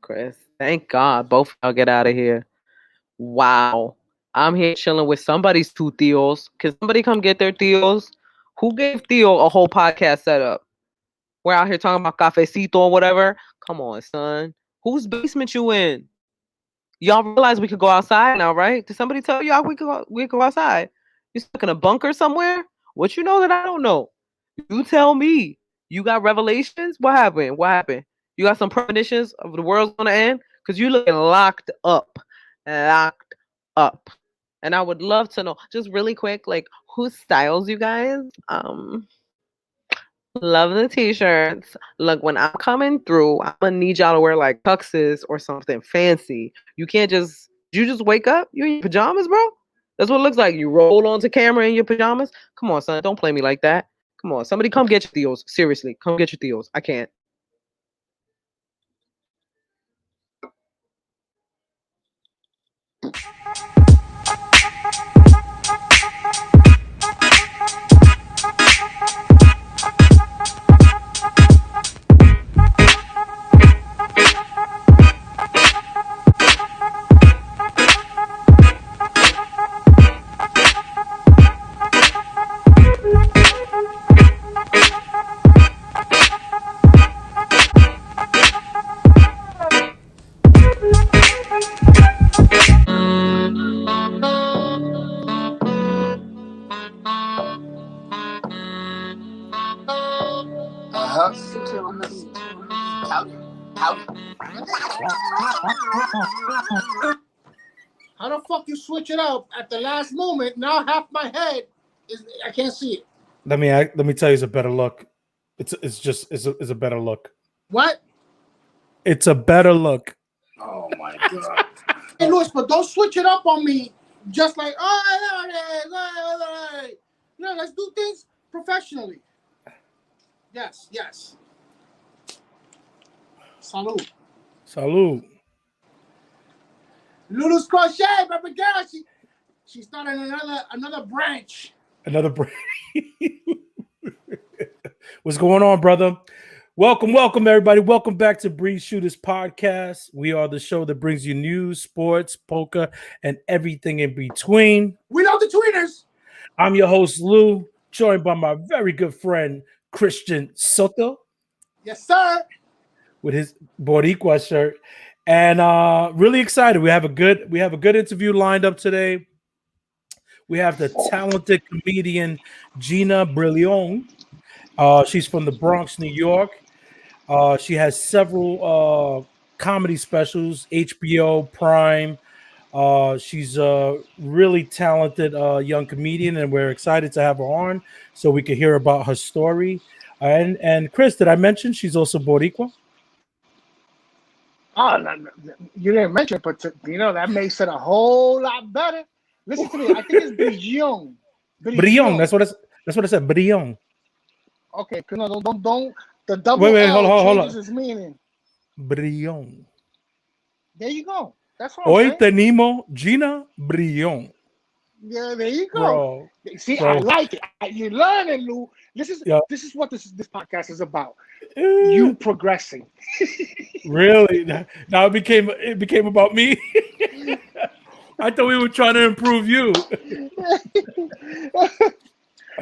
Chris. Thank God both of y'all get out of here. Wow. I'm here chilling with somebody's two Theos. Can somebody come get their Theos? Who gave Theo a whole podcast setup? We're out here talking about cafecito or whatever. Come on, son. Whose basement you in? Y'all realize we could go outside now, right? Did somebody tell y'all we could go outside? You stuck in a bunker somewhere? What you know that I don't know? You tell me. You got revelations? What happened? What happened? You got some premonitions of the world's gonna end? Cause you looking locked up. And I would love to know, just really quick, like whose styles you guys. Love the t-shirts. Look, when I'm coming through, I'm gonna need y'all to wear like tuxes or something fancy. You just wake up, you in your pajamas, bro. That's what it looks like. You roll onto camera in your pajamas. Come on, son, don't play me like that. Come on, somebody come get your Theos. Seriously, come get your Theos. I can't. How the fuck you switch it up at the last moment? Now half my head is I can't see it. Let me tell you, it's a better look. It's a better look. What? It's a better look. Oh my god! Hey, Louis, but don't switch it up on me. Just like no, let's do things professionally. Yes. Salud. Salud. Lulu's crochet, baby girl. She started another branch. Another branch. What's going on, brother? Welcome, everybody. Welcome back to Breeze Shooters Podcast. We are the show that brings you news, sports, polka, and everything in between. We love the tweeters. I'm your host, Lou, joined by my very good friend, Christian Soto. Yes, sir. With his Boricua shirt. And really excited. We have a good interview lined up today. We have the talented comedian Gina Brillon. She's from the Bronx, New York. She has several comedy specials, HBO, Prime. She's a really talented young comedian, and we're excited to have her on so we can hear about her story. And Chris, did I mention she's also Boricua? Oh, you didn't mention it, but that makes it a whole lot better. Listen to me. I think it's Brillon. Brillon. That's what I said. Brillon. Okay, no, don't. The double L changes its meaning. Brillon. There you go. That's what Hoy tenemos Gina Brillon. Yeah, there you go. See, I like it. You're learning, Lou. This is what this podcast is about. You progressing. Really? Now it became about me. I thought we were trying to improve you.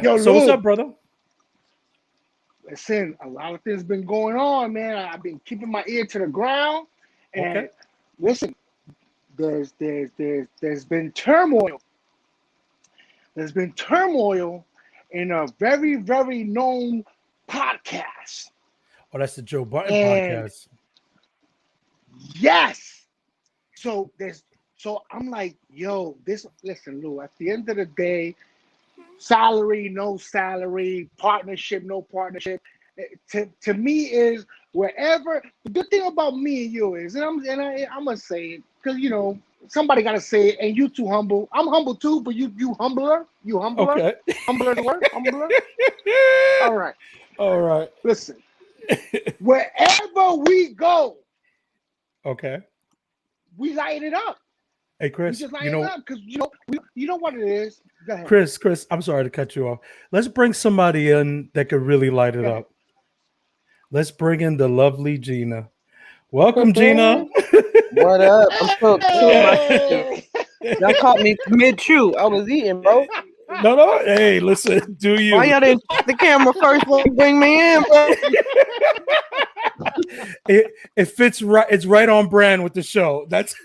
Yo, so Lou, what's up, brother? Listen, a lot of things been going on, man. I've been keeping my ear to the ground, and listen, there's been turmoil. There's been turmoil in a very, very known podcast. Oh, that's the Joe Biden podcast. Yes. So I'm like, yo, listen, Lou, at the end of the day, salary, no salary, partnership, no partnership. To me is wherever. The good thing about me and you is, and I'm gonna say it because somebody gotta say it. And you too humble. I'm humble too, but you humbler. You humbler. Okay. Humbler the word. Humbler. All right. Listen. Wherever we go, okay, we light it up. Hey, Chris, we just light it up because you know what it is. Go ahead. Chris, I'm sorry to cut you off. Let's bring somebody in that could really light it up. Let's bring in the lovely Gina. Welcome, Gina. What up? I'm still chewing my chicken. Hey! Y'all caught me mid-chew. I was eating, bro. No. Hey, listen, do you? Why y'all didn't check the camera first when you bring me in, bro? It fits right. It's right on brand with the show. That's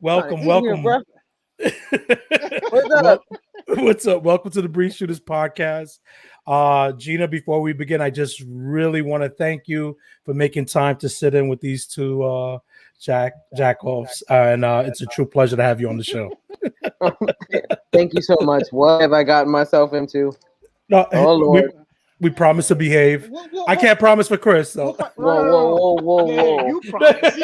welcome. Here, bro. What's Well, up? what's up? Welcome to the Breeze Shooters podcast. Gina, before we begin, I just really want to thank you for making time to sit in with these two jack-offs. And it's a true pleasure to have you on the show. Thank you so much. What have I gotten myself into? No, Oh, Lord. we promise to behave. I can't promise for Chris. So. Whoa. You promise.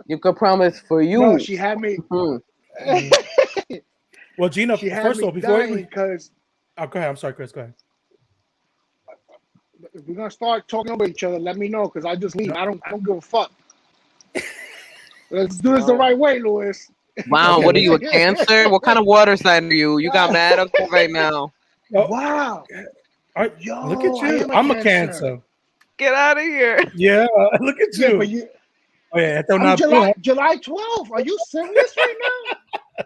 You could promise for you. No, she had me. Mm-hmm. Well, Gina, She had first of me all, before dying because go ahead. I'm sorry, Chris. Go ahead. if we're gonna start talking over each other, let me know because I just leave. I don't give a fuck. Let's do this the right way, Louis. Wow, Okay, what are you, a Cancer? What kind of water sign are you? You got mad upset right now. Oh, Wow. Yo, look at I you. am I'm a Cancer. Get out of here. Yeah, look at Yeah, you. but you. Oh yeah, I'm July 12th. Are you serious right now?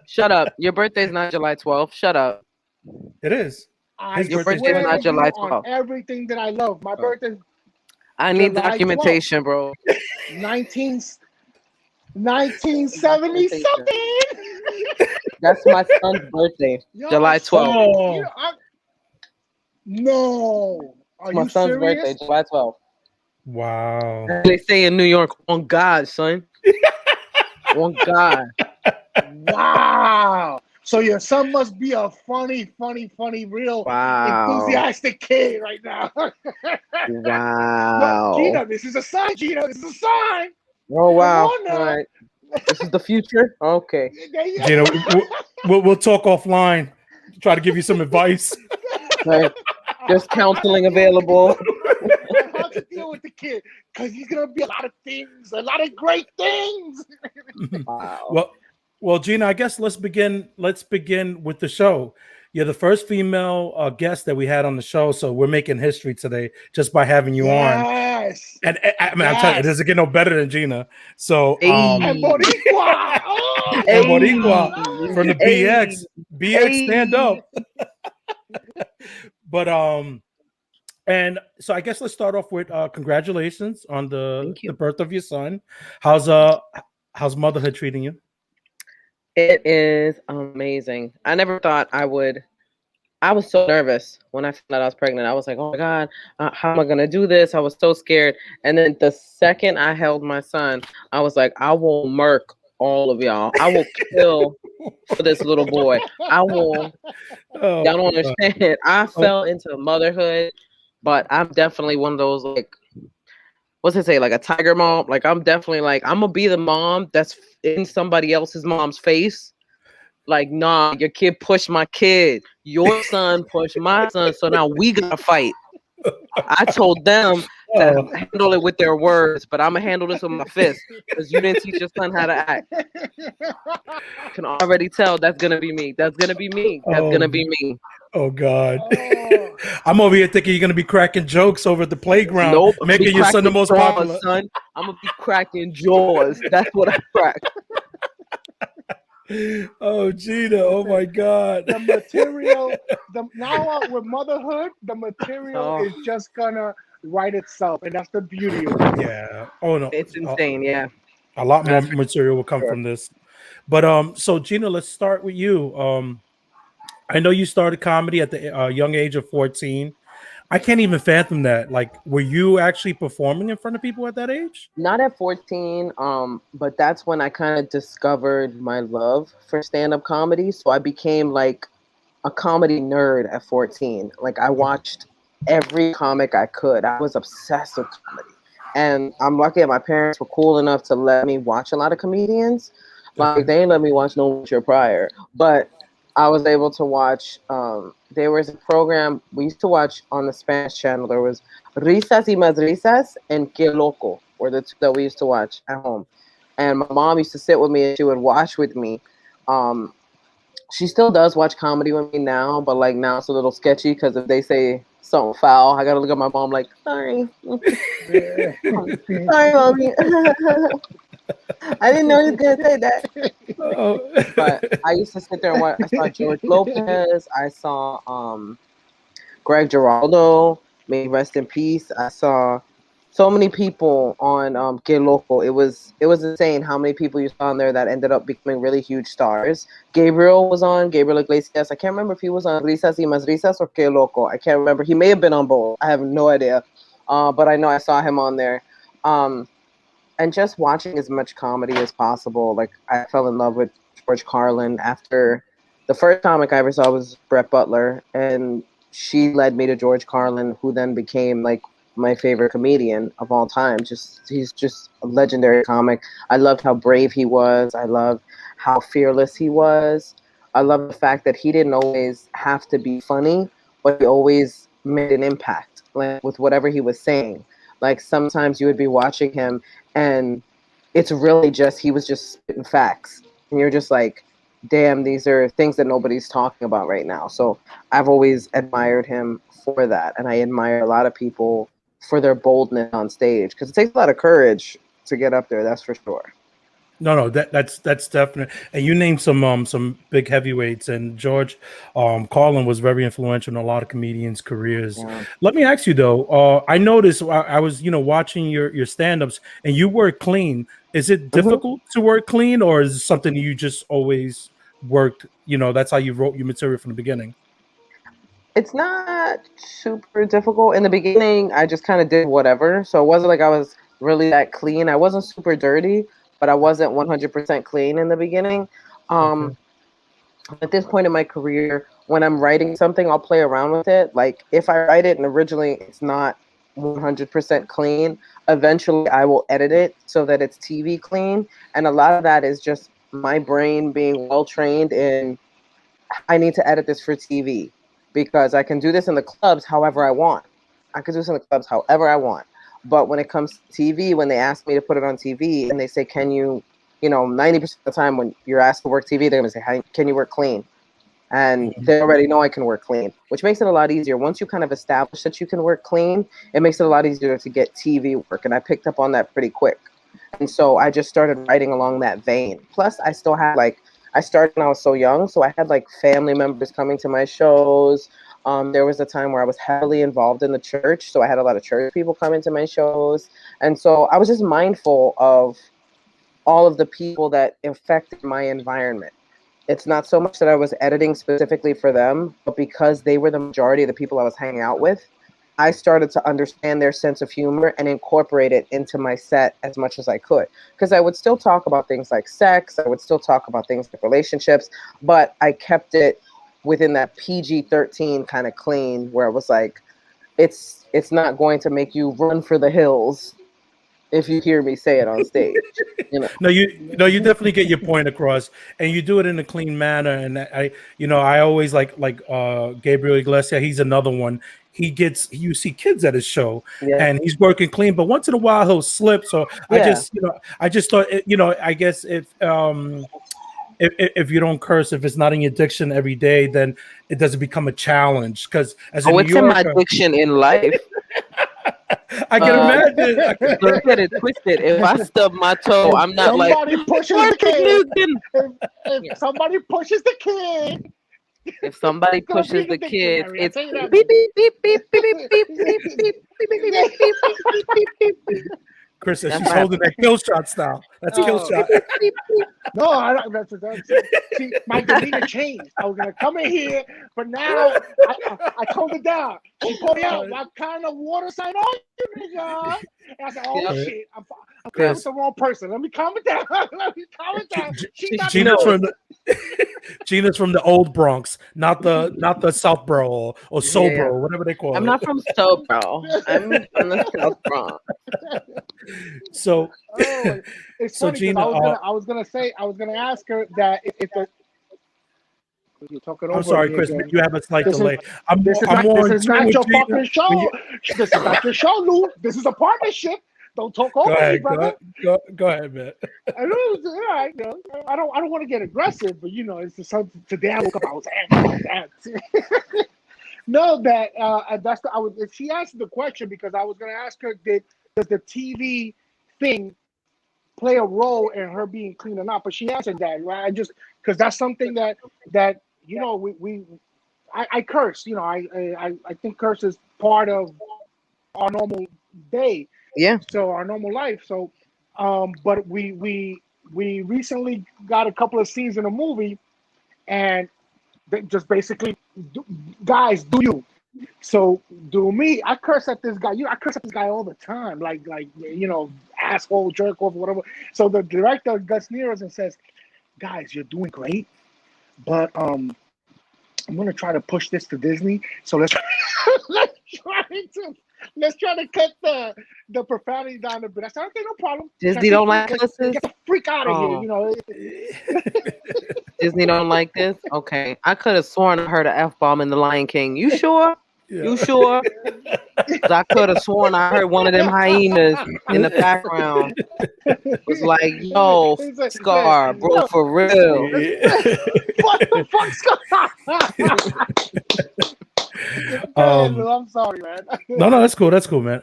Shut up. Your birthday's not July 12th. Shut up. It is. Your birthday's swear not to July you 12th. on everything that I love. My birthday I need July documentation, 12th. bro. 1970 something. That's my son's birthday. Yo, July 12th. Oh. You know, no. Are My you son's serious? birthday, July 12th. Wow. They say in New York, on God, son. On God. Wow. So your son must be a funny, real enthusiastic kid right now. Wow. Gina, this is a sign. Gina, this is a sign. Oh, wow. Come on now. All right. This is the future? Okay. Gina, we'll talk offline. Try to give you some advice. Right. There's counseling available. How to deal with the kid? Because he's gonna be a lot of things, a lot of great things. Wow. Well, Gina, I guess let's begin with the show. You're the first female guest that we had on the show, so we're making history today just by having you on. And I mean, I'm telling you, it doesn't get no better than Gina. So, and Boricua, and Boricua from the BX, stand up. But and so I guess let's start off with congratulations on the birth of your son. How's motherhood treating you? It is amazing. I never thought I would. I was so nervous when I found out I was pregnant. I was like, oh my God, how am I going to do this? I was so scared. And then the second I held my son, I was like, I will murk all of y'all. I will kill for this little boy. I will. Y'all don't understand. I fell into motherhood, but I'm definitely one of those, like, what's it say? Like a tiger mom. Like, I'm definitely like, I'm going to be the mom that's in somebody else's mom's face. Like, nah, your kid pushed my kid. Your son pushed my son. So now we gotta fight. I told them to handle it with their words, but I'm gonna handle this with my fist because you didn't teach your son how to act. I can already tell that's gonna be me. That's gonna be me. That's gonna be me. Oh God. I'm over here thinking you're gonna be cracking jokes over at the playground, nope, making your son the most popular. Son. I'm gonna be cracking jaws. That's what I crack. Oh, Gina! Oh my God! The material, now with motherhood, the material is just gonna write itself, and that's the beauty of it. Yeah. Oh no, it's insane. Yeah. A lot more material will come from this, but so Gina, let's start with you. I know you started comedy at the young age of 14. I can't even fathom that. Like, were you actually performing in front of people at that age? Not at 14, but that's when I kind of discovered my love for stand-up comedy. So I became like a comedy nerd at 14. Like, I watched every comic I could. I was obsessed with comedy. And I'm lucky that my parents were cool enough to let me watch a lot of comedians. Like, they didn't let me watch no Richard Pryor. But I was able to watch, there was a program we used to watch on the Spanish channel. There was Risas y Más Risas and Que Loco were the two that we used to watch at home. And my mom used to sit with me and she would watch with me. She still does watch comedy with me now, but like now it's a little sketchy because if they say something foul. I gotta look at my mom like, sorry, Yeah. sorry, mommy. I didn't know he was gonna say that. Oh. But I used to sit there and watch. I saw George Lopez. I saw Greg Giraldo. May he rest in peace. I saw so many people on Que Loco. It was insane how many people you saw on there that ended up becoming really huge stars. Gabriel was on, Gabriel Iglesias. I can't remember if he was on Risas y Más Risas or Que Loco. I can't remember. He may have been on both. I have no idea. But I know I saw him on there. Um, and just watching as much comedy as possible. Like I fell in love with George Carlin after the first comic I ever saw was Brett Butler, and she led me to George Carlin, who then became like my favorite comedian of all time. Just he's just a legendary comic. I loved how brave he was. I loved how fearless he was. I love the fact that he didn't always have to be funny, but he always made an impact, like with whatever he was saying. Like sometimes you would be watching him and it's really just he was just spitting facts and you're just like, damn, these are things that nobody's talking about right now. So I've always admired him for that, and I admire a lot of people for their boldness on stage because it takes a lot of courage to get up there, that's for sure. No, that's definite. And you named some big heavyweights, and George Carlin was very influential in a lot of comedians' careers. Yeah. Let me ask you though. I noticed I was watching your stand-ups, and you work clean. Is it Mhm. difficult to work clean, or is it something you just always worked? That's how you wrote your material from the beginning. It's not super difficult. In the beginning, I just kind of did whatever. So it wasn't like I was really that clean. I wasn't super dirty, but I wasn't 100% clean in the beginning. Okay. Um, at this point in my career, when I'm writing something, I'll play around with it. Like if I write it and originally it's not 100% clean, eventually I will edit it so that it's TV clean. And a lot of that is just my brain being well trained in I need to edit this for TV because I can do this in the clubs however I want. I can do this in the clubs however I want. But when it comes to TV, when they ask me to put it on TV and they say, can you, 90% of the time when you're asked to work TV, they're going to say, can you work clean? And they already know I can work clean, which makes it a lot easier. Once you kind of establish that you can work clean, it makes it a lot easier to get TV work. And I picked up on that pretty quick. And so I just started writing along that vein. Plus, I still had I started when I was so young. So I had like family members coming to my shows. There was a time where I was heavily involved in the church. So I had a lot of church people coming to my shows. And so I was just mindful of all of the people that affected my environment. It's not so much that I was editing specifically for them, but because they were the majority of the people I was hanging out with, I started to understand their sense of humor and incorporate it into my set as much as I could. Because I would still talk about things like sex, I would still talk about things like relationships, but I kept it within that PG-13 kind of clean where it was like, it's not going to make you run for the hills if you hear me say it on stage. You know. No, you definitely get your point across, and you do it in a clean manner. And I always like Gabriel Iglesias. He's another one. You see kids at his show, Yeah. and he's working clean, but once in a while he'll slip. So Yeah. I just thought, I guess if you don't curse, if it's not in your diction every day, then it doesn't become a challenge. Because as a Oh, New it's in my Yorker, diction in life. I can imagine. Don't get it twisted. If I stub my toe, If I'm not like somebody pushes the Martin kid, Newton. if somebody pushes the kid, If somebody it's gonna be pushes in the the kids, dictionary. I it's tell you that beep much. beep beep beep beep beep beep beep beep beep beep beep beep beep beep beep beep beep. Chris says That's she's what holding happens. that kill shot style. That's kill Oh shot. Beep beep. no, I don't. See, my demeanor changed. I was gonna come in here, but now I toned it down. She pulled me out. What kind of water sign are you, nigga? And I said, oh Yep. shit, I'm playing with Chris, the wrong person. Let me calm it down. Let me calm it down. She's not She the Gina's knows. from the Gina's from the old Bronx, not the Southborough or Yeah, yeah. Sobro, whatever they call I'm it. not from Sobro. I'm from the South Bronx. So, Oh, it's so funny because Gina, I was gonna ask her that if the you're talking I'm over sorry, me Chris, again. you have a slight This is delay. I'm this more, is I'm not more this in is tune not with your Gina. fucking show. This is not your show, Lou. This is a partnership. Don't talk Go over me, ahead, brother. go ahead, man. I know it's all right. I don't want to get aggressive, but it's just something today I woke up. I was angry. No, that that's the, I was. She asked the question because I was going to ask her, does the TV thing play a role in her being clean or not? But she answered that, right? I just because that's something that I curse. I think curse is part of our normal day, Yeah. so our normal life. So, but we recently got a couple of scenes in a movie, and they just basically, guys, do you? So do me. I curse at this guy. I curse at this guy all the time, asshole, jerk off, whatever. So the director gets near us and says, "Guys, you're doing great, but I'm gonna try to push this to Disney. So let's let's try to let's try to cut the profanity down a bit." I said, "Okay, no problem. Disney don't like Let's cusses. get the freak out of here." Oh, Disney don't like this. Okay, I could have sworn I heard an F bomb in the Lion King. You sure? Yeah. You sure? 'Cause I could have sworn I heard one of them hyenas in the background. Was like, yo, It's like, Scar, bro, yo, for real. what the fuck's going on? Go ahead, Lou. I'm sorry, man. No, that's cool. That's cool, man.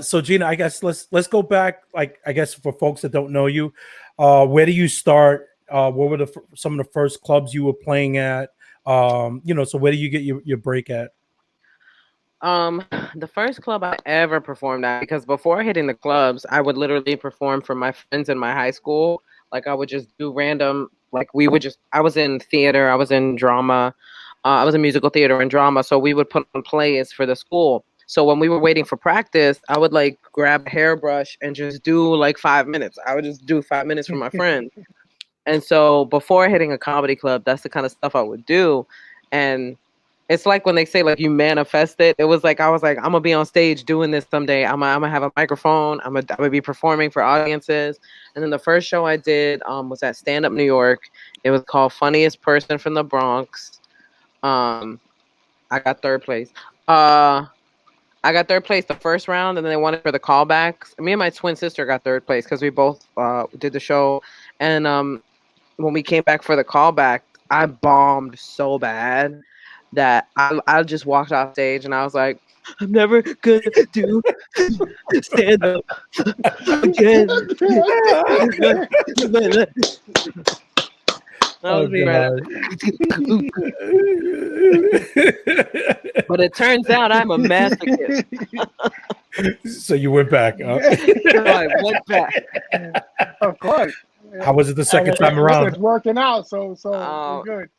So Gina, I guess let's go back. Like, I guess for folks that don't know you, where do you start? What were some of the first clubs you were playing at? So where do you get your break at? The first club I ever performed at, because before hitting the clubs, I would literally perform for my friends in my high school. Like I would just do random, like I was in theater, I was in drama, I was in musical theater and drama. So we would put on plays for the school. So when we were waiting for practice, I would like grab a hairbrush and just do like 5 minutes. I would just do 5 minutes for my friends. And so before hitting a comedy club, that's the kind of stuff I would do. And it's like when they say like you manifest it. It was like I was like, I'm gonna be on stage doing this someday. I'm gonna have a microphone. I'm gonna be performing for audiences. And then the first show I did was at Stand Up New York. It was called Funniest Person from the Bronx. I got third place. I got third place the first round, and then they wanted for the callbacks. Me and my twin sister got third place because we both did the show. And when we came back for the callback, I bombed so bad that I just walked off stage and I was like, I'm never gonna do stand up again. That was me right now. But it turns out I'm a masochist. So you went back. So I went back. Of course. How was it the second time around? It's working out, so we're good.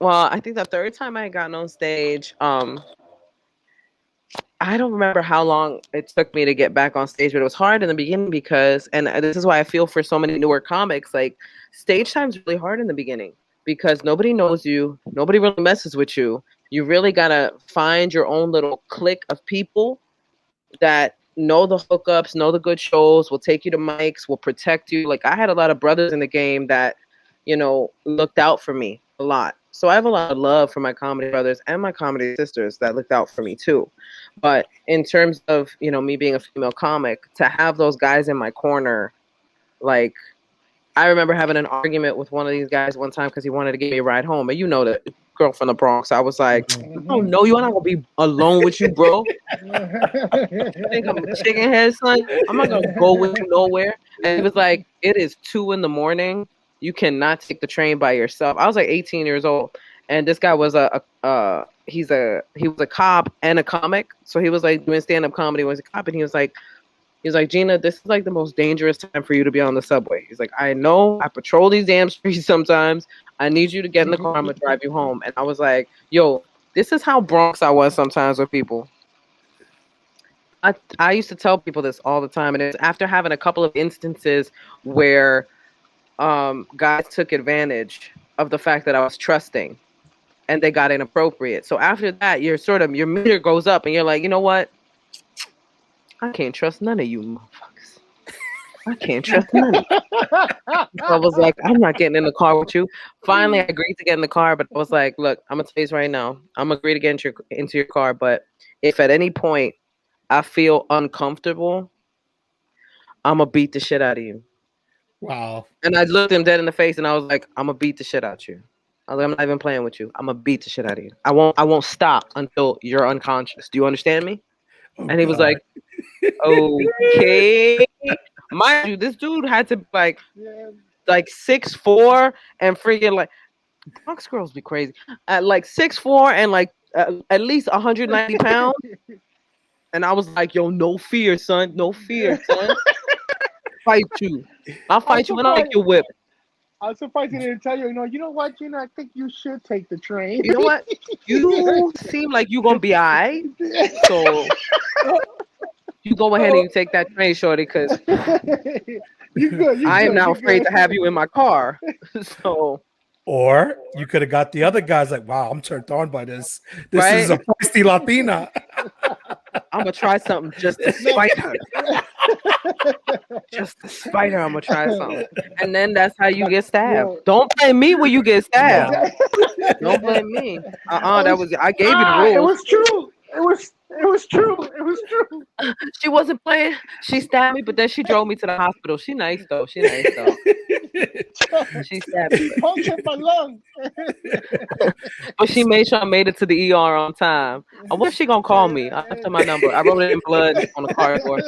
I think the third time I got on stage, I don't remember how long it took me to get back on stage, but it was hard in the beginning and this is why I feel for so many newer comics, like stage time's really hard in the beginning because nobody knows you, nobody really messes with you. You really gotta find your own little clique of people that know the hookups, know the good shows, will take you to mics, will protect you. Like I had a lot of brothers in the game that, looked out for me a lot. So I have a lot of love for my comedy brothers and my comedy sisters that looked out for me too. But in terms of, me being a female comic, to have those guys in my corner, like I remember having an argument with one of these guys one time because he wanted to give me a ride home. And the girl from the Bronx. I was like, I don't know you. I'm not gonna be alone with you, bro. I think I'm a chicken head, son. I'm not gonna go with you nowhere. And he was like, it is 2 a.m. You cannot take the train by yourself. I was like 18 years old, and this guy was he was a cop and a comic. So he was like doing stand-up comedy when he was a cop, and he was like, Gina, this is like the most dangerous time for you to be on the subway. He's like, I know I patrol these damn streets sometimes. I need you to get in the car. I'm gonna drive you home. And I was like, yo, this is how Bronx I was sometimes with people. I used to tell people this all the time, and it's after having a couple of instances where guys took advantage of the fact that I was trusting, and they got inappropriate. So after that, your meter goes up, and you're like, you know what? I can't trust none of you motherfuckers. I can't trust none of you. I was like, I'm not getting in the car with you. Finally, I agreed to get in the car, but I was like, look, I'm gonna tell you this right now. I'm gonna agree to get into your car, but if at any point I feel uncomfortable, I'm gonna beat the shit out of you. Wow. And I looked him dead in the face and I was like, I'm gonna beat the shit out of you. I was like, I'm not even playing with you. I'm gonna beat the shit out of you. I won't stop until you're unconscious. Do you understand me? Oh And he was God. like, okay. Mind you, this dude had to be Yeah. like 6'4" and freaking like Bronx girls be crazy. At like 6'4" and like at least 190 pounds. And I was like, yo, no fear, son. No fear, son. Fight you. I'll I'm fight you and I'll make surprised. you whip. I'm surprised he didn't tell you. You know what, Gina? I think you should take the train. You know what? You seem like you gonna be alright. So you go ahead and you take that train, shorty, because You good? You I am good? now You afraid good? to have you in my car. So Or you could have got the other guys like, wow, I'm turned on by this. This is right, a feisty Latina. I'm gonna try something just to No. spite her. Just to spite her, I'm gonna try something. And then that's how you get stabbed. Yo. Don't blame me when you get stabbed. No. Don't blame me. Oh, That was I gave you the it rules. was true. It was true. It was true. She wasn't playing. She stabbed me, but then she drove me to the hospital. She nice though. She nice though. She stabbed me, She punctured my lung. but she made sure I made it to the ER on time. I wonder if she gonna call me. I left her my number. I wrote it in blood on the cardboard.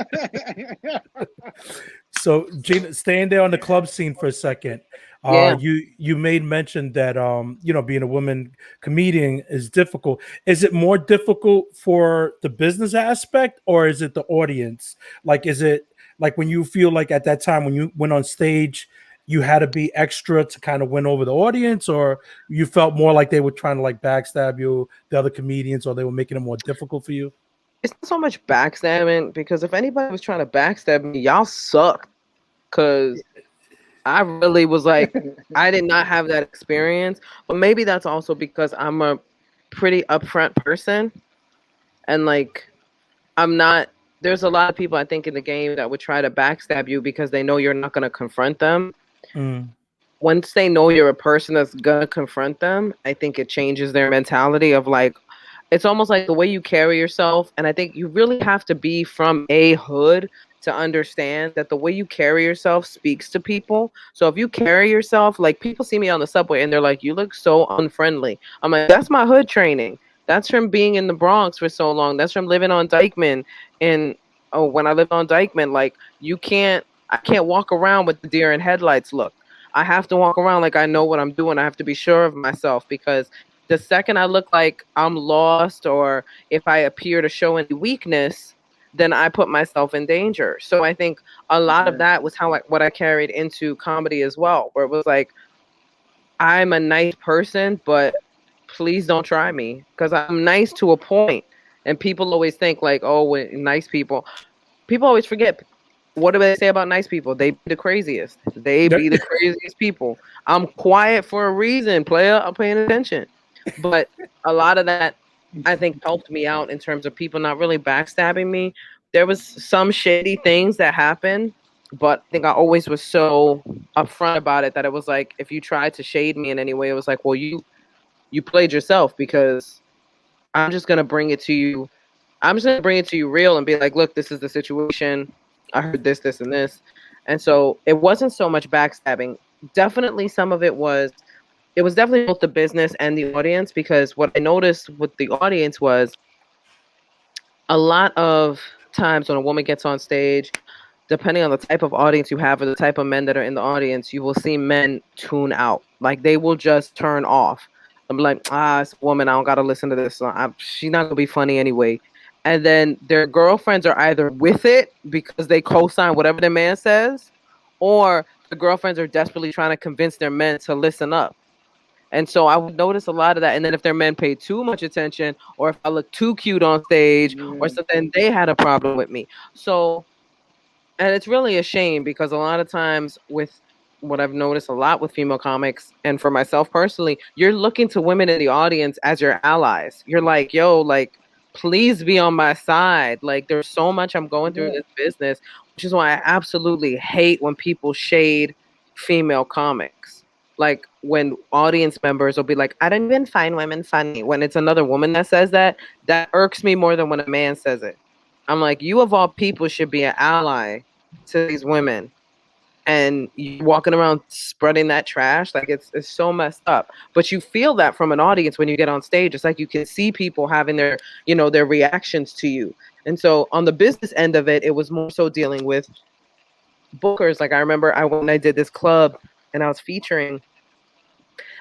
So Gina, staying there on the club scene for a second. Yeah. You made mention that being a woman comedian is difficult. Is it more difficult for the business aspect or is it the audience? Like is it like when you feel like at that time when you went on stage you had to be extra to kind of win over the audience, or you felt more like they were trying to like backstab you, the other comedians, or they were making it more difficult for you? It's not so much backstabbing because if anybody was trying to backstab me, y'all sucked. Cause I really was like, I did not have that experience. But maybe that's also because I'm a pretty upfront person. And like, I'm not, there's a lot of people I think in the game that would try to backstab you because they know you're not going to confront them. Mm. Once they know you're a person that's going to confront them, I think it changes their mentality of like, it's almost like the way you carry yourself. And I think you really have to be from a hood to understand that the way you carry yourself speaks to people. So if you carry yourself, like people see me on the subway and they're like, you look so unfriendly. I'm like, that's my hood training. That's from being in the Bronx for so long. That's from living on Dykeman. And oh, when I lived on Dykeman, like I can't walk around with the deer in headlights look. I have to walk around like I know what I'm doing. I have to be sure of myself because the second I look like I'm lost or if I appear to show any weakness, then I put myself in danger. So I think a lot of Yeah. that was what I carried into comedy as well, where it was like, I'm a nice person, but please don't try me because I'm nice to a point. And people always think like, oh, nice people always forget. What do they say about nice people? They be the craziest. They be the craziest people. I'm quiet for a reason, player. I'm paying attention. But a lot of that, I think, helped me out in terms of people not really backstabbing me. There was some shady things that happened, but I think I always was so upfront about it that it was like, if you tried to shade me in any way, it was like, well, you played yourself because I'm just gonna bring it to you. I'm just gonna bring it to you real and be like, look, this is the situation. I heard this, this, and this. And so it wasn't so much backstabbing. Definitely some of it was definitely both the business and the audience because what I noticed with the audience was a lot of times when a woman gets on stage, depending on the type of audience you have or the type of men that are in the audience, you will see men tune out. Like they will just turn off. I'm like, it's a woman. I don't gotta listen to this. She's not gonna be funny anyway. And then their girlfriends are either with it because they co-sign whatever their man says, or the girlfriends are desperately trying to convince their men to listen up. And so I would notice a lot of that. And then if their men paid too much attention, or if I looked too cute on stage, or Yeah. something, they had a problem with me. So, and it's really a shame because a lot of times with what I've noticed a lot with female comics and for myself personally, you're looking to women in the audience as your allies. You're like, yo, like, please be on my side. Like, there's so much I'm going through in Yeah. this business, which is why I absolutely hate when people shade female comics. Like when audience members will be like, I don't even find women funny. When it's another woman that says that, that irks me more than when a man says it. I'm like, you of all people should be an ally to these women and you walking around spreading that trash. Like it's so messed up. But you feel that from an audience when you get on stage. It's like you can see people having their, their reactions to you. And so on the business end of it, it was more so dealing with bookers. Like I remember I went and I did this club and I was featuring,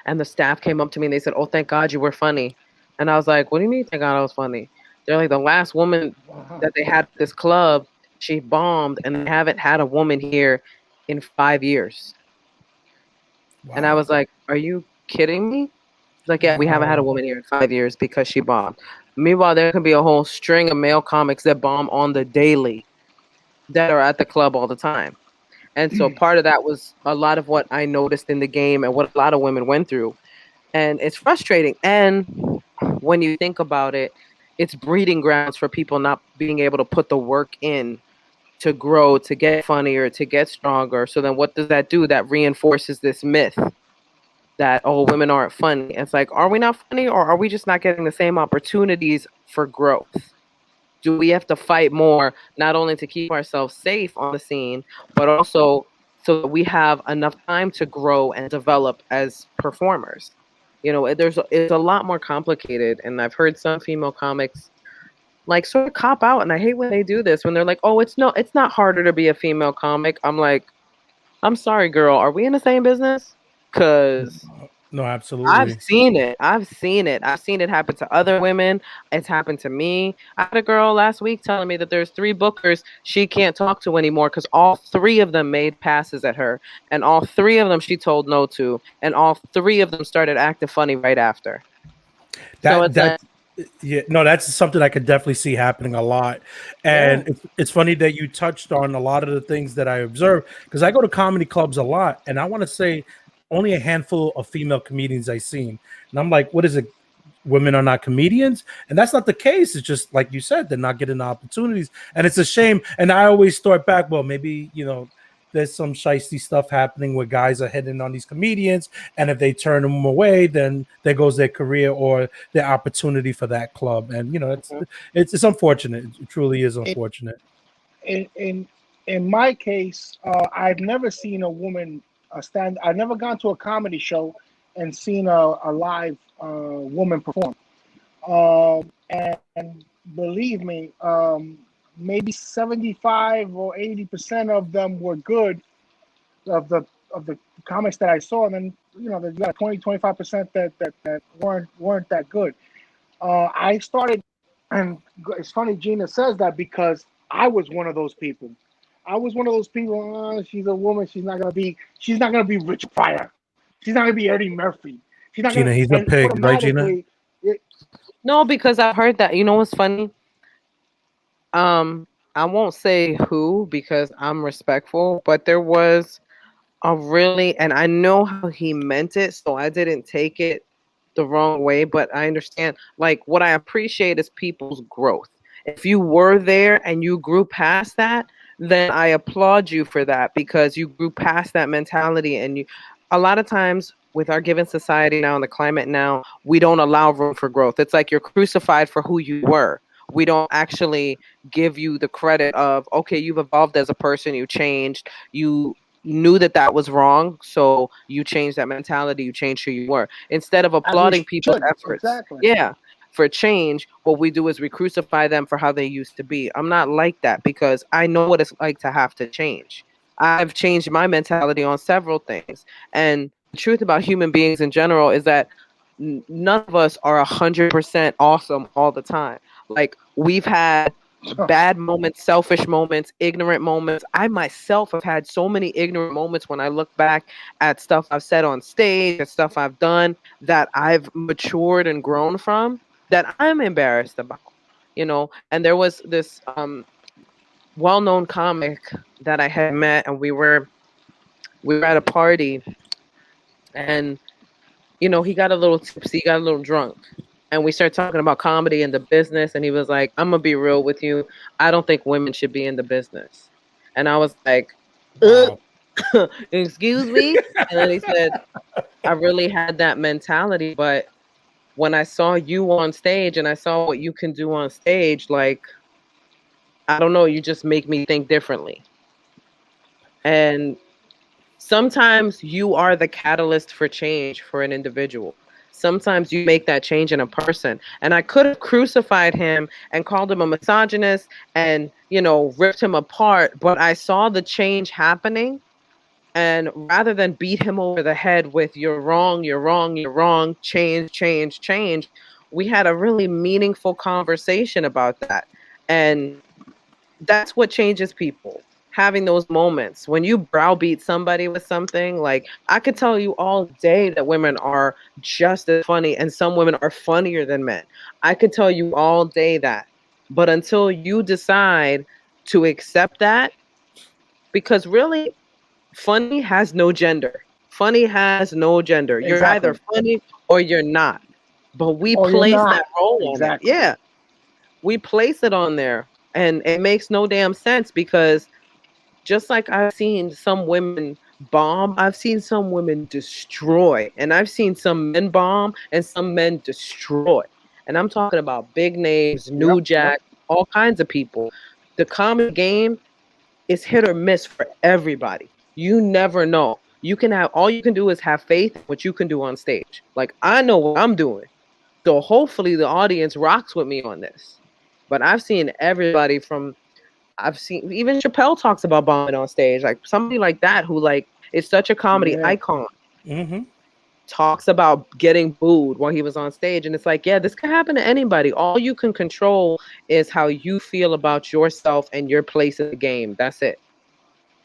and the staff came up to me and they said, "Oh, thank God you were funny." And I was like, "What do you mean, thank God I was funny?" They're like, "The last woman Wow. that they had at this club, she bombed, and they haven't had a woman here in 5 years." And I Wow. was like, "Are you kidding me?" He's like, "Yeah, we haven't had a Wow. woman here in 5 years because she bombed." Meanwhile, there can be a whole string of male comics that bomb on the daily that are at the club all the time. And so part of that was a lot of what I noticed in the game and what a lot of women went through. And it's frustrating. And when you think about it, it's breeding grounds for people not being able to put the work in to grow, to get funnier, to get stronger. So then what does that do? That reinforces this myth that, oh, women aren't funny. It's like, are we not funny, or are we just not getting the same opportunities for growth? Do we have to fight more, not only to keep ourselves safe on the scene, but also so that we have enough time to grow and develop as performers? It's a lot more complicated, and I've heard some female comics like sort of cop out, and I hate when they do this, when they're like, "Oh, it's not harder to be a female comic." I'm like, "I'm sorry, girl. Are we in the same business?" Because No, I've absolutely. seen it. I've seen it. I've seen it happen to other women. It's happened to me. I had a girl last week telling me that there's 3 bookers she can't talk to anymore because all 3 of them made passes at her, and all 3 of them she told no to, and all 3 of them started acting funny right after. So That it's like, that yeah, no, that's something I could definitely see happening a lot. And yeah, it's funny that you touched on a lot of the things that I observe because I go to comedy clubs a lot, and I want to say only a handful of female comedians I've seen. And I'm like, what is it? Women are not comedians, and that's not the case. It's just like you said, they're not getting the opportunities, and it's a shame. And I always thought back, well, maybe there's some shisty stuff happening where guys are hitting on these comedians, and if they turn them away, then there goes their career or their opportunity for that club. And it's unfortunate. It truly is in unfortunate. in my case, I've never seen a woman stand. I've never gone to a comedy show and seen a live woman perform. And believe me, maybe 75 or 80% of them were good, of the comics that I saw, and then there's got 20-25% that weren't that good. I started, and it's funny Gina says that because I was one of those people. I was one of those people. Oh, she's a woman. She's not gonna be Richard Pryor. She's not gonna be Eddie Murphy. She's not gonna. Gina, he's a And pig, right, Gina? automatically, it, no, because I've heard that. You know what's funny? I won't say who because I'm respectful, but there was and I know how he meant it, so I didn't take it the wrong way, but I understand. Like, what I appreciate is people's growth. If you were there and you grew past that, then I applaud you for that because you grew past that mentality. And a lot of times with our given society now and the climate now, we don't allow room for growth. It's like you're crucified for who you were. We don't actually give you the credit of, okay, you've evolved as a person, you changed, you knew that that was wrong, so you changed that mentality, you changed who you were. Instead of as we applauding people's should, efforts, exactly. yeah, for change, what we do is we crucify them for how they used to be. I'm not like that because I know what it's like to have to change. I've changed my mentality on several things. And the truth about human beings in general is that none of us are 100% awesome all the time. Like, we've had bad moments, selfish moments, ignorant moments. I myself have had so many ignorant moments when I look back at stuff I've said on stage and stuff I've done that I've matured and grown from that I'm embarrassed about. And there was this well-known comic that I had met, and we were at a party, and he got a little tipsy, he got a little drunk. And we started talking about comedy and the business. And he was like, I'm going to be real with you. I don't think women should be in the business. And I was like, Wow. excuse me? And then he said, I really had that mentality. But when I saw you on stage and I saw what you can do on stage, like, I don't know, you just make me think differently. And Sometimes you are the catalyst for change for an individual. Sometimes you make that change in a person. And I could have crucified him and called him a misogynist and, ripped him apart, but I saw the change happening. And rather than beat him over the head with you're wrong, you're wrong, you're wrong, change, change, change, we had a really meaningful conversation about that. And that's what changes people. Having those moments when you browbeat somebody with something, like I could tell you all day that women are just as funny and some women are funnier than men. I could tell you all day that. But until you decide to accept that, because really, funny has no gender. Funny has no gender. You're either Exactly. funny or you're not. But we Or you're place not. that role on it. Exactly. Yeah, we place it on there. And it makes no damn sense because just like I've seen some women bomb, I've seen some women destroy. And I've seen some men bomb and some men destroy. And I'm talking about big names, Yep. New Yep. Jack, all kinds of people. The comedy game is hit or miss for everybody. You never know. You can have all you can do is have faith in what you can do on stage. Like I know what I'm doing. So hopefully the audience rocks with me on this. But I've seen everybody from I've seen even Chappelle talks about bombing on stage. Like somebody like that who like is such a comedy Yeah. icon Mm-hmm. talks about getting booed while he was on stage. And it's like, yeah, this can happen to anybody. All you can control is how you feel about yourself and your place in the game. That's it.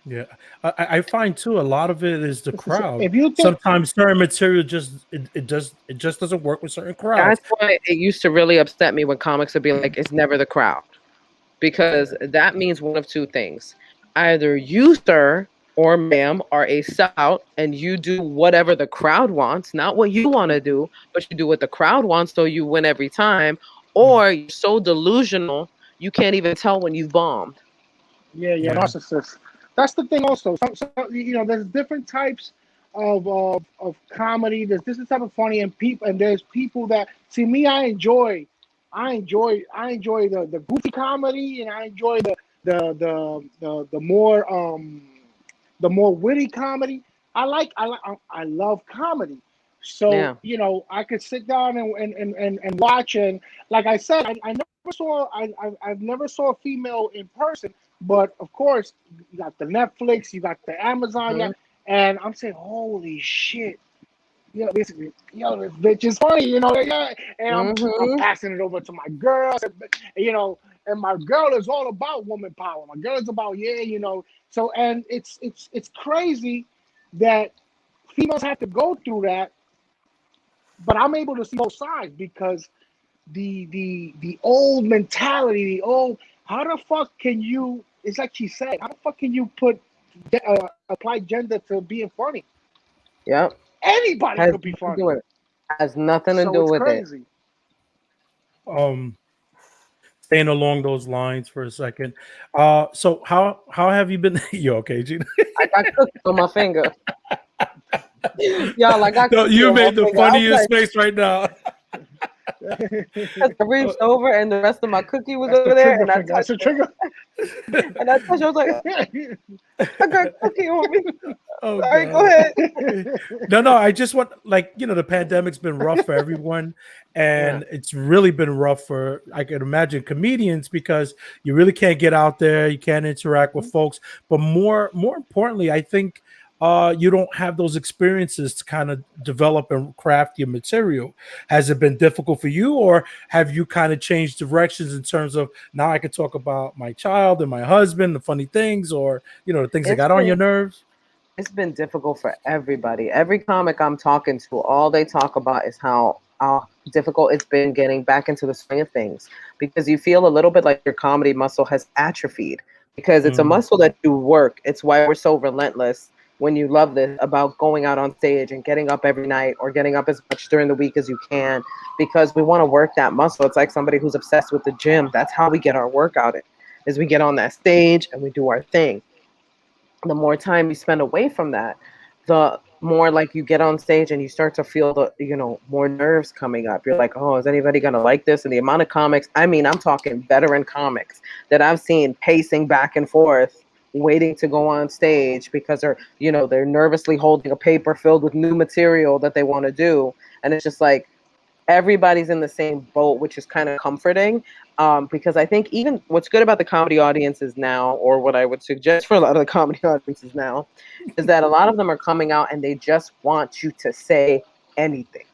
Yeah, I find too a lot of it is the crowd. If you think, Sometimes certain material just doesn't work with certain crowds. That's why it used to really upset me when comics would be like, it's never the crowd. Because that means one of two things. Either you, sir or ma'am, are a sellout and you do whatever the crowd wants, not what you want to do, but you do what the crowd wants so you win every time, Mm. or you're so delusional you can't even tell when you've bombed. yeah, yeah, Yeah, narcissist. That's the thing. Also, there's different types of comedy. There's this type of funny, and people, and there's people that see me. I enjoy the goofy comedy, and I enjoy the more witty comedy. I love comedy. So Yeah. I could sit down and watch, and like I said, I've never saw a female in person, but of course you got the Netflix, you got the Amazon, yeah, Hmm. and I'm saying, holy shit, this bitch is funny, yeah, and I'm Hmm. passing it over to my girls, you know, and my girl is all about woman power. My girl is about, yeah, so, and it's crazy that females have to go through that, but I'm able to see both sides because the old mentality, the old, how the fuck can you? It's like she said, how the fuck can you apply gender to being funny? Yep. Anybody Has could be nothing to do funny, with it. Has nothing to so do it's with it. crazy. um staying along those lines for a second. So how have you been? You okay, Gina? I got cookie on my finger. Y'all, I got No, cookie you on my made the finger. I was funniest like, face right now. 'cause I reached over and the rest of my cookie was That's the over there, trigger and I finger. That's touched the it. trigger. And I touched it. I was like, I got cookie on me. Oh Sorry, go God. ahead. No, I just want, like, the pandemic's been rough for everyone, Yeah. and it's really been rough for, I can imagine, comedians, because you really can't get out there, you can't interact with Mhm. folks, but more importantly, I think you don't have those experiences to kind of develop and craft your material. Has it been difficult for you, or have you kind of changed directions in terms of now I can talk about my child and my husband, the funny things, or the things that It's got on your been nerves? it's been difficult for everybody. Every comic I'm talking to, all they talk about is how difficult it's been getting back into the swing of things because you feel a little bit like your comedy muscle has atrophied because it's a Mm, muscle that you work. It's why we're so relentless when you love this about going out on stage and getting up every night or getting up as much during the week as you can because we want to work that muscle. It's like somebody who's obsessed with the gym. That's how we get our workout in, is we get on that stage and we do our thing. The more time you spend away from that, the more like you get on stage and you start to feel the, more nerves coming up. You're like, oh, is anybody going to like this? And the amount of comics, I mean, I'm talking veteran comics that I've seen pacing back and forth, waiting to go on stage because they're nervously holding a paper filled with new material that they want to do. And it's just like everybody's in the same boat, which is kind of comforting. Because I think even what's good about the comedy audiences now, or what I would suggest for a lot of the comedy audiences now, is that a lot of them are coming out and they just want you to say anything.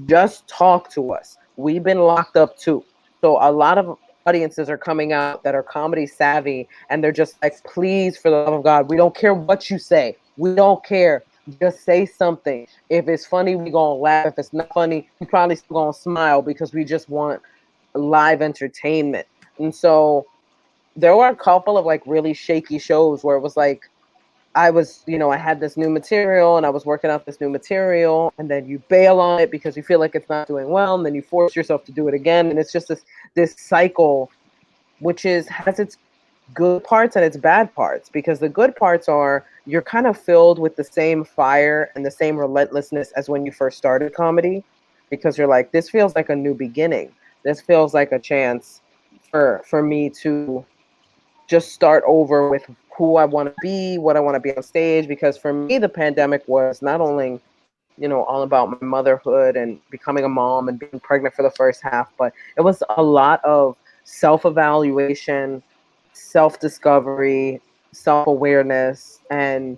Just talk to us. We've been locked up too. So a lot of audiences are coming out that are comedy savvy, and they're just like, please, for the love of God, we don't care what you say. We don't care. Just say something. If it's funny, we gonna laugh. If it's not funny, we probably still gonna smile because we just want live entertainment. And so there were a couple of like really shaky shows where it was like I had this new material and I was working out this new material, and then you bail on it because you feel like it's not doing well, and then you force yourself to do it again. And it's just this cycle, which has its good parts and its bad parts, because the good parts are you're kind of filled with the same fire and the same relentlessness as when you first started comedy, because you're like, this feels like a new beginning. This feels like a chance for me to just start over with who I want to be, what I want to be on stage. Because for me, the pandemic was not only, all about my motherhood and becoming a mom and being pregnant for the first half, but it was a lot of self-evaluation, self-discovery, self-awareness, and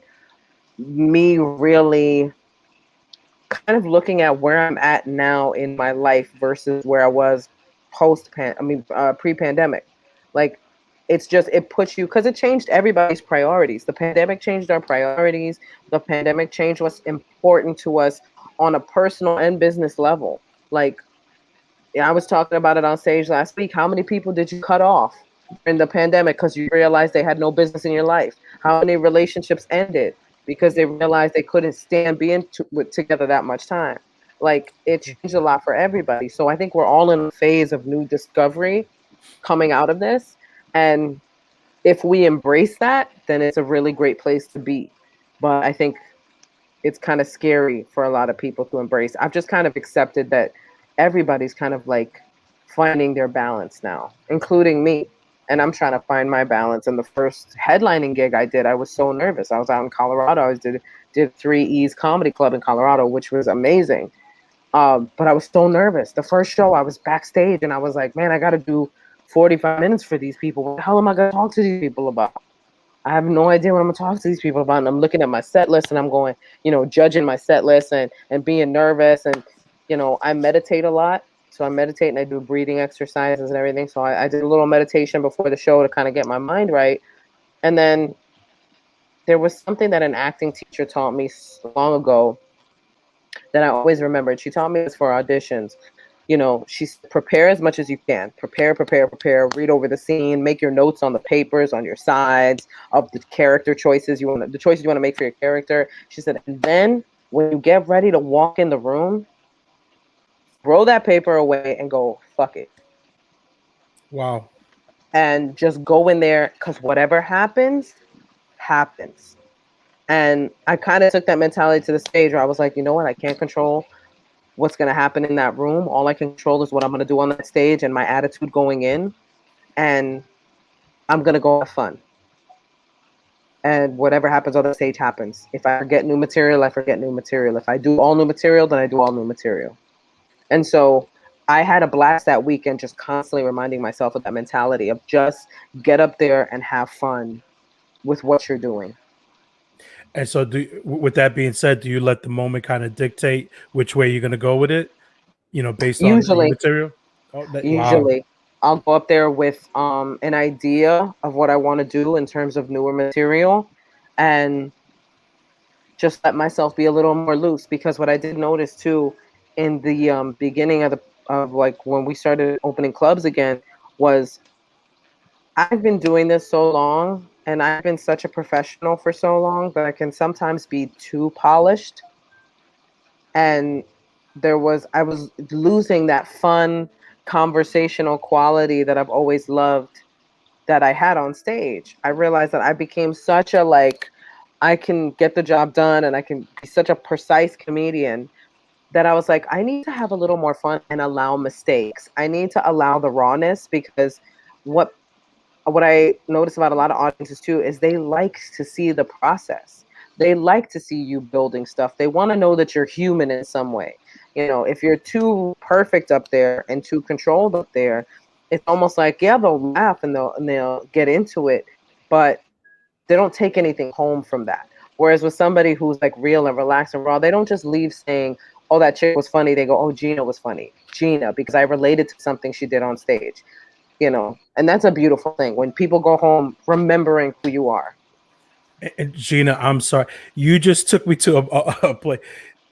me really kind of looking at where I'm at now in my life versus where I was pre-pandemic. Like, it puts you, because it changed everybody's priorities. The pandemic changed our priorities. The pandemic changed what's important to us on a personal and business level. Like, yeah, I was talking about it on stage last week. How many people did you cut off during the pandemic because you realized they had no business in your life? How many relationships ended because they realized they couldn't stand being together that much time? Like, it changed a lot for everybody. So I think we're all in a phase of new discovery coming out of this. And if we embrace that, then it's a really great place to be. But I think it's kind of scary for a lot of people to embrace. I've just kind of accepted that everybody's kind of like finding their balance now, including me. And I'm trying to find my balance. And the first headlining gig I did, I was so nervous. I was out in Colorado. I did 3E's Comedy Club in Colorado, which was amazing. But I was so nervous. The first show, I was backstage and I was like, man, I got to do 45 minutes for these people. What the hell am I going to talk to these people about? I have no idea what I'm gonna talk to these people about. And I'm looking at my set list and I'm going, judging my set list and being nervous. And, I meditate a lot. So I meditate and I do breathing exercises and everything. So I did a little meditation before the show to kind of get my mind right. And then there was something that an acting teacher taught me long ago that I always remembered. She taught me this for auditions. She said, prepare as much as you can. Prepare, read over the scene, make your notes on the papers, on your sides of the character choices the choices you want to make for your character. She said, and then when you get ready to walk in the room, throw that paper away and go, fuck it. Wow. And just go in there, because whatever happens, happens. And I kind of took that mentality to the stage where I was like, you know what? I can't control what's going to happen in that room. All I can control is what I'm going to do on that stage and my attitude going in. And I'm going to go have fun. And whatever happens on the stage happens. If I forget new material, I forget new material. If I do all new material, then I do all new material. And so I had a blast that weekend, just constantly reminding myself of that mentality of just get up there and have fun with what you're doing. And so, with that being said, do you let the moment kind of dictate which way you're going to go with it? Based on your Usually, material. Oh, wow. usually I'll go up there with an idea of what I want to do in terms of newer material, and just let myself be a little more loose. Because what I did notice too in the beginning of like when we started opening clubs again was I've been doing this so long and I've been such a professional for so long that I can sometimes be too polished. And I was losing that fun conversational quality that I've always loved that I had on stage. I realized that I became such a I can get the job done and I can be such a precise comedian that I was like, I need to have a little more fun and allow mistakes. I need to allow the rawness, because what what I notice about a lot of audiences too is they like to see the process. They like to see you building stuff. They want to know that you're human in some way. You know, if you're too perfect up there and too controlled up there, it's almost like, yeah, they'll laugh and they'll get into it, but they don't take anything home from that. Whereas with somebody who's like real and relaxed and raw, they don't just leave saying, "Oh, that chick was funny." They go, "Oh, Gina was funny, Gina," because I related to something she did on stage. You know, and that's a beautiful thing when people go home remembering who you are. And Gina, I'm sorry. You just took me to a play.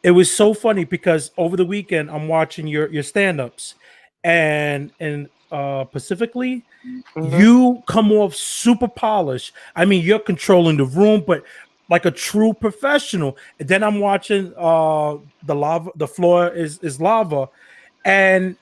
It was so funny because over the weekend I'm watching your stand-ups, and specifically, Hmm. you come off super polished. I mean, you're controlling the room, but like a true professional. And then I'm watching the floor is lava, and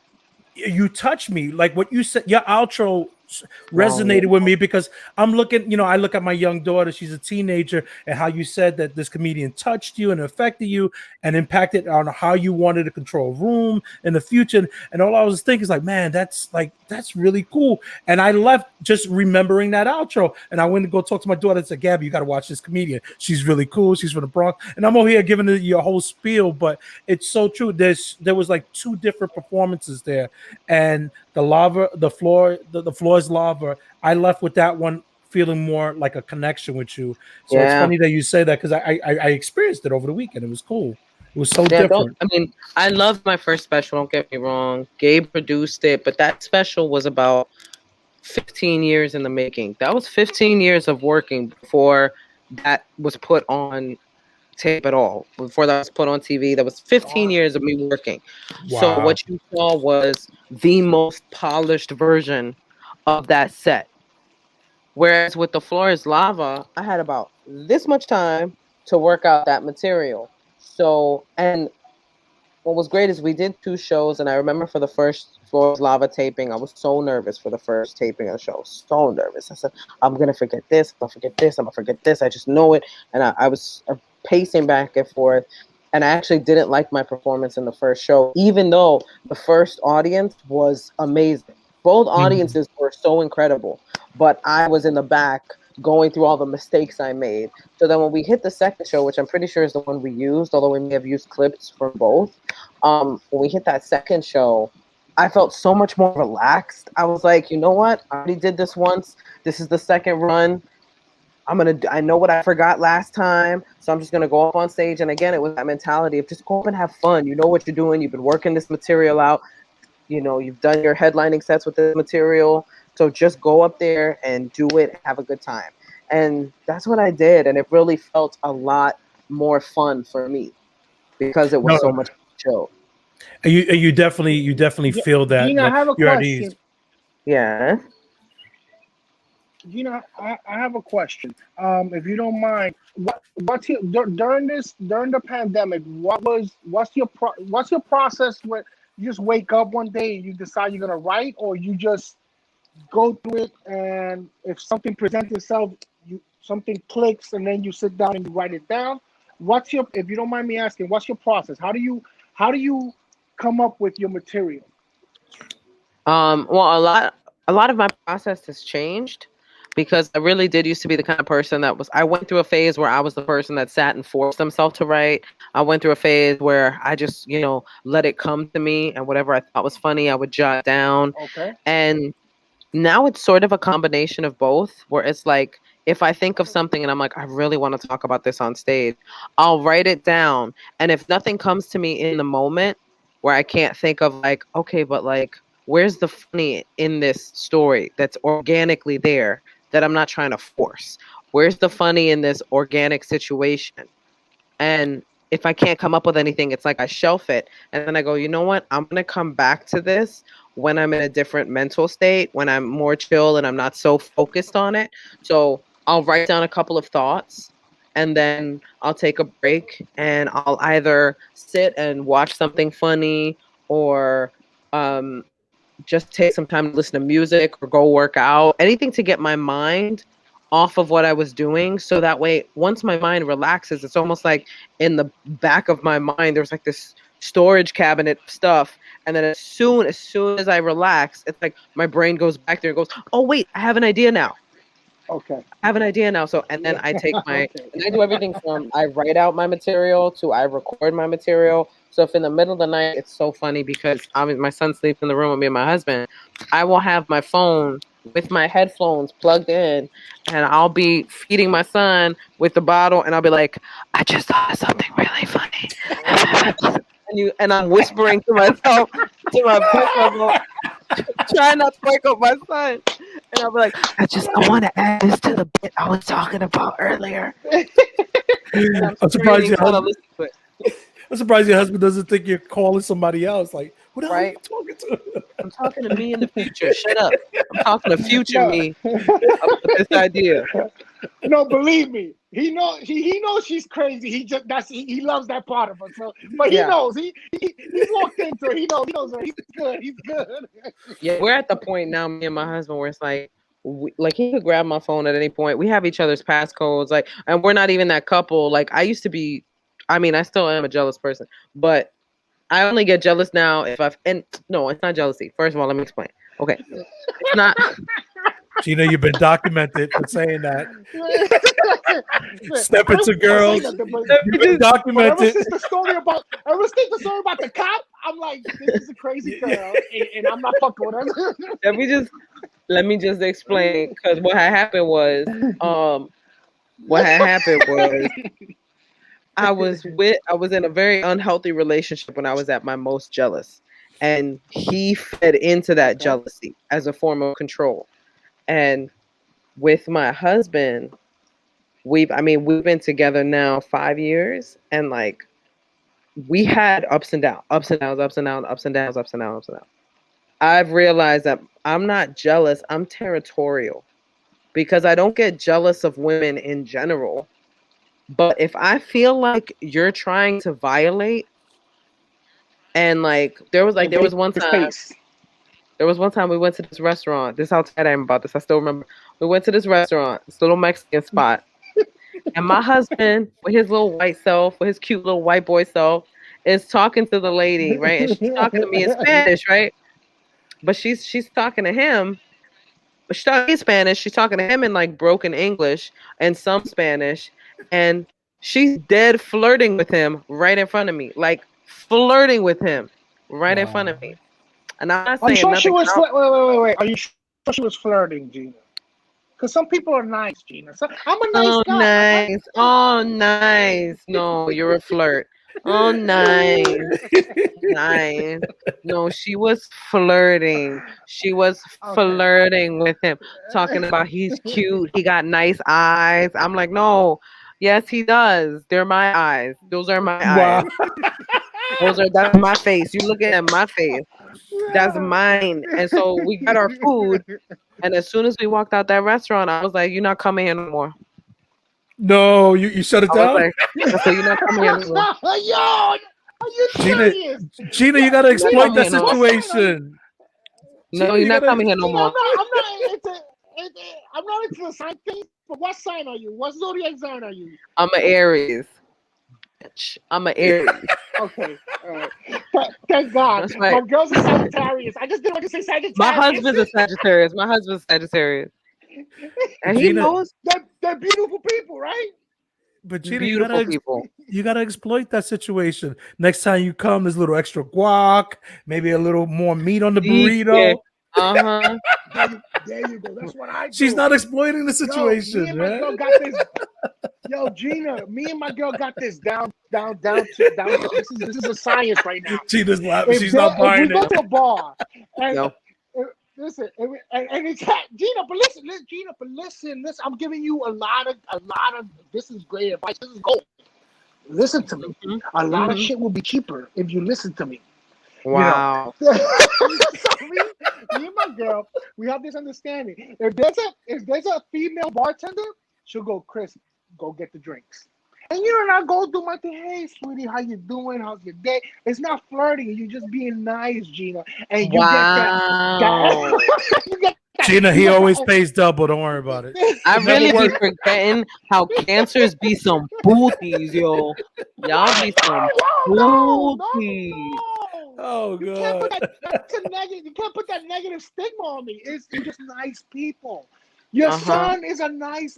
you touch me. Like what you said, your outro Oh yeah, resonated with me because I'm looking, I look at my young daughter, she's a teenager, and how you said that this comedian touched you and affected you and impacted on how you wanted to control room in the future. And all I was thinking is like, man, that's really cool. And I left just remembering that outro. And I went to go talk to my daughter and said, Gabby, you got to watch this comedian. She's really cool. She's from the Bronx. And I'm over here giving you a whole spiel, but it's so true. There was like two different performances there, and the floor is lava. I left with that one feeling more like a connection with you. So it's yeah, funny that you say that because I experienced it over the weekend. It was cool. It was so yeah. Don't different. I mean I loved my first special. Don't get me wrong. Gabe produced it, but that special was about 15 years in the making. That was 15 years of working before that was put on tape at all. Before that was put on TV, that was 15 years of me working. So Wow. what you saw was the most polished version of that set. Whereas with the floor is lava, I had about this much time to work out that material. So, and what was great is we did two shows, and I remember for the first Floor is Lava taping, I was so nervous for the first taping of the show. So nervous. I said, I'm going to forget this. I'm going to forget this. I'm going to forget this. I just know it. And I was pacing back and forth. And I actually didn't like my performance in the first show, even though the first audience was amazing. Both Mhm. audiences were so incredible. But I was in the back going through all the mistakes I made. So then when we hit the second show, which I'm pretty sure is the one we used, although we may have used clips from both, when we hit that second show, I felt so much more relaxed. I was like, you know what? I already did this once. This is the second run. I know what I forgot last time, so I'm just gonna go up on stage. And again, it was that mentality of just go up and have fun. You know what you're doing. You've been working this material out. You know, you've done your headlining sets with this material. So just go up there and do it, and have a good time. And that's what I did. And it really felt a lot more fun for me because it was No, so much chill. you definitely Yeah, feel that Gina, I like have a you're at ease. question. Yeah. Gina, I have a question. If you don't mind, what's your during the pandemic? What's your process when you just wake up one day and you decide you're gonna write, or you just go through it, and if something presents itself, you something clicks, and then you sit down and you write it down. If you don't mind me asking, what's your process? How do you come up with your material? Well, a lot of my process has changed because I really did used to be the kind of person that was. I went through a phase where I was the person that sat and forced themselves to write. I went through a phase where I just, let it come to me, and whatever I thought was funny, I would jot down. Okay. And now it's sort of a combination of both, where it's like if I think of something and I'm like, I really want to talk about this on stage, I'll write it down. And if nothing comes to me in the moment where I can't think of like, okay, but like, where's the funny in this story that's organically there that I'm not trying to force? Where's the funny in this organic situation? And if I can't come up with anything, it's like I shelf it. And then I go, you know what? I'm going to come back to this when I'm in a different mental state, when I'm more chill and I'm not so focused on it. So I'll write down a couple of thoughts, and then I'll take a break and I'll either sit and watch something funny, or um, just take some time to listen to music or go work out, anything to get my mind off of what I was doing. So that way, once my mind relaxes, it's almost like in the back of my mind, there's like this storage cabinet stuff. And then as soon as I relax, it's like my brain goes back there and goes, oh wait, I have an idea now. Okay. I have an idea now. So, and then Yeah. I take Okay. and I do everything from I write out my material to I record my material. So if in the middle of the night, it's so funny because my son sleeps in the room with me and my husband, I will have my phone with my headphones plugged in, and I'll be feeding my son with the bottle, and I'll be like, I just thought of something really funny. And I'm whispering to myself, to my voice level, trying not to wake up my son. And I'll be like, I want to add this to the bit I was talking about earlier. And I'm I'm surprised screaming, your trying to husband. listen to it, I'm surprised your husband doesn't think you're calling somebody else. Like, who the hell are right? you talking to? I'm talking to me in the future. Shut up. I'm talking to future No. me about this idea. No, believe me, he knows she's crazy. He loves that part of her. So, but he Yeah. knows he walked into it. He knows her. He's good. He's good. Yeah, we're at the point now, me and my husband, where it's like he could grab my phone at any point. We have each other's passcodes, like, and we're not even that couple. Like I used to be. I mean, I still am a jealous person, but I only get jealous now if and no, it's not jealousy. First of all, let me explain. Okay, it's not. Gina, you've been documented for saying that. Step I into don't wanna say girls. nothing, You've been but ever documented. since the story about the cop, I'm like, this is a crazy girl, and I'm not fucking with her. Let me just explain, because what had happened was I was in a very unhealthy relationship when I was at my most jealous, and he fed into that Okay. jealousy as a form of control. And with my husband, we've been together now 5 years, and like we had ups and downs, ups and downs, ups and downs, ups and downs, ups and downs, ups and downs. I've realized that I'm not jealous, I'm territorial, because I don't get jealous of women in general. But if I feel like you're trying to violate, and like Invade the space. there was one time we went to this restaurant. This is how tired I am about this. I still remember. We went to this restaurant, this little Mexican spot, and my husband, with his little white self, with his cute little white boy self, is talking to the lady, right? And she's talking to me in Spanish, right? But she's talking to him. She's talking in Spanish. She's talking to him in like broken English and some Spanish, and she's dead flirting with him right in front of me, like flirting with him right in front Wow. of me. And I'm not Are you saying sure she nothing. was? Wait. Are you sure she was flirting, Gina? Because some people are nice, Gina. So, I'm a nice Oh, guy. nice. Oh, nice. No, you're a flirt. Oh, nice. Nice. No, she was flirting. She was Okay. flirting with him, talking about he's cute. He got nice eyes. I'm like, no, yes, he does. They're my eyes. Those are my eyes. Wow. That's my face. You looking at my face. That's mine. And so we got our food. And as soon as we walked out that restaurant, I was like, you're not coming here no more. No, you shut it I was down? like, I said, you're not coming here no more. Yo, are you Gina, serious? Gina, you gotta You're not exploit coming that here no more. situation. No, Gina, you're you not gotta. coming here no Gina, more. I'm not into the sign thing. But what sign are you? What zodiac sign are you? I'm an Aries. Bitch. I'm an Aries. Okay, all right. Thank God. That's right. My girl's a Sagittarius. I just didn't want to say Sagittarius. My husband's a Sagittarius. And he Gina, knows They're beautiful people, right? but Gina, beautiful people. you gotta exploit that situation. Next time you come, there's a little extra guac, maybe a little more meat on the Yeah. burrito. Uh-huh. There you go. That's what I do. She's not exploiting the Yo, me situation, and my man. girl got this. Yo, Gina, me and my girl got this down. This is a science right now. Gina's laughing. If She's not we buying go it. to a bar and Yo. listen, and it's Gina, but listen, I'm giving you a lot of. This is great advice. This is gold. Listen to me. Mm-hmm. A lot of shit will be cheaper if you listen to me. Wow. You know? So me and my girl, we have this understanding. If there's a female bartender, she'll go, Chris, go get the drinks. And and I go do my thing. Hey, sweetie, how you doing? How's your day? It's not flirting. You're just being nice, Gina. And you Wow. you get that Gina, he always pays double. Don't worry about it. I It never really be works. forgetting how cancers be some booties, yo. Y'all be some booties. No. Oh You can't put God. that. That's a negative. You can't put that negative stigma on me. You're just nice people. Your Uh-huh. son is a nice.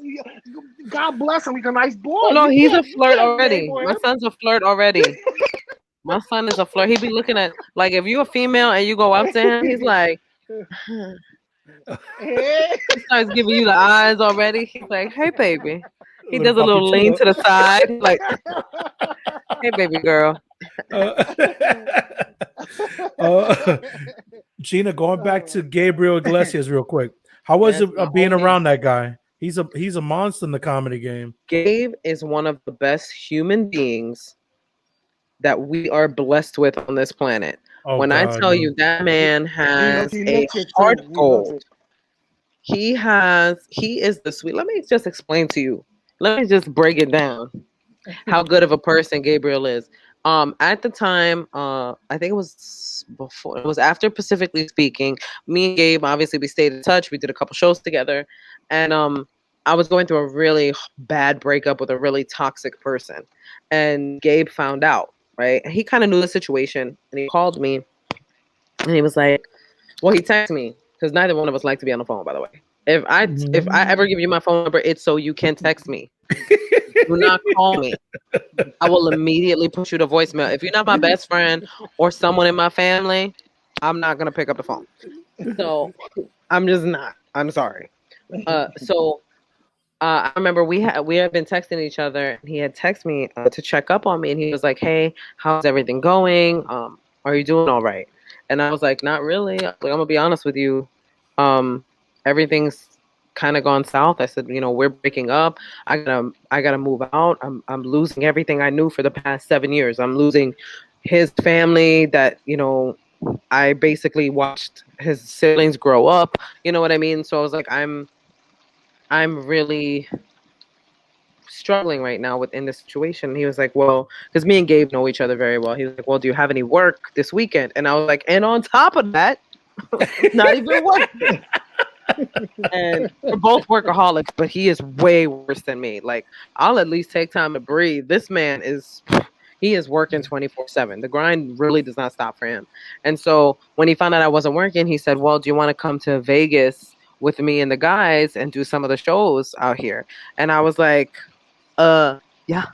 God bless him. He's a nice boy. Oh no, he's a You flirt can't already. label My him. son's a flirt already. My son is a flirt. He be looking at like if you're a female and you go up to him, he's like Hey. he starts giving you the eyes already. He's like, "Hey, baby." He Little does a puppy little lean chulo. to the side. He's like, "Hey, baby girl." Uh, Gina, going back to Gabriel Iglesias real quick. How was Yes, it my being homie. around that guy? He's a monster in the comedy game. Gabe is one of the best human beings that we are blessed with on this planet. Oh When I God, tell no. you that man has He a looks it heart too. of He looks gold. it. He is the sweet. Let me just explain to you. Let me just break it down. How good of a person Gabriel is. At the time, I think it was before, it was after Pacifically Speaking. Me and Gabe, obviously, we stayed in touch. We did a couple shows together, and I was going through a really bad breakup with a really toxic person, and Gabe found out. Right, he kind of knew the situation, and he called me, and he was like, "Well, he texted me because neither one of us like to be on the phone, by the way. If I ever give you my phone number, it's so you can text me. Do not call me. I will immediately put you to voicemail. If you're not my best friend or someone in my family, I'm not gonna pick up the phone. So I'm just not. I'm sorry. I remember we had been texting each other, and he had texted me to check up on me, and he was like, "Hey, how's everything going? Are you doing all right?" And I was like, "Not really. Like, I'm gonna be honest with you. Um, everything's kind of gone south." I said, "We're breaking up. I gotta move out. I'm losing everything I knew for the past 7 years. I'm losing his family that I basically watched his siblings grow up. You know what I mean? So I was like, I'm really struggling right now within this situation." He was like, "Well," because me and Gabe know each other very well. He was like, "Well, do you have any work this weekend?" And I was like, "And on top of that, not even working." And we're both workaholics, but he is way worse than me. Like, I'll at least take time to breathe. This man he is working 24/7. The grind really does not stop for him. And so when he found out I wasn't working, he said, "Well, do you want to come to Vegas with me and the guys and do some of the shows out here?" And I was like, yeah,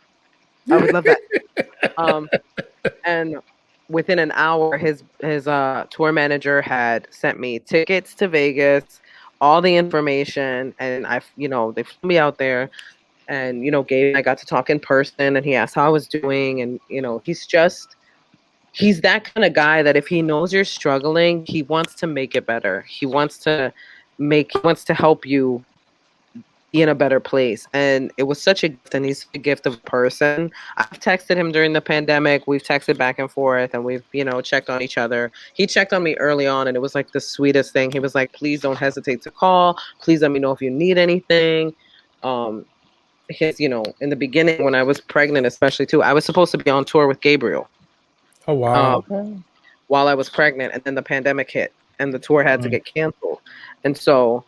I would love that. Um, and within an hour, his tour manager had sent me tickets to Vegas, all the information, and they flew me out there, and Gabe and I got to talk in person, and he asked how I was doing, and he's that kind of guy that if he knows you're struggling, he wants to make it better. He wants to help you be in a better place. And it was such a gift, and he's a gift of a person. I've texted him during the pandemic. We've texted back and forth, and we've, checked on each other. He checked on me early on, and it was like the sweetest thing. He was like, "Please don't hesitate to call. Please let me know if you need anything." Because, in the beginning when I was pregnant, especially too, I was supposed to be on tour with Gabriel Oh um, wow. Okay. while I was pregnant, and then the pandemic hit, and the tour had to get canceled. And so,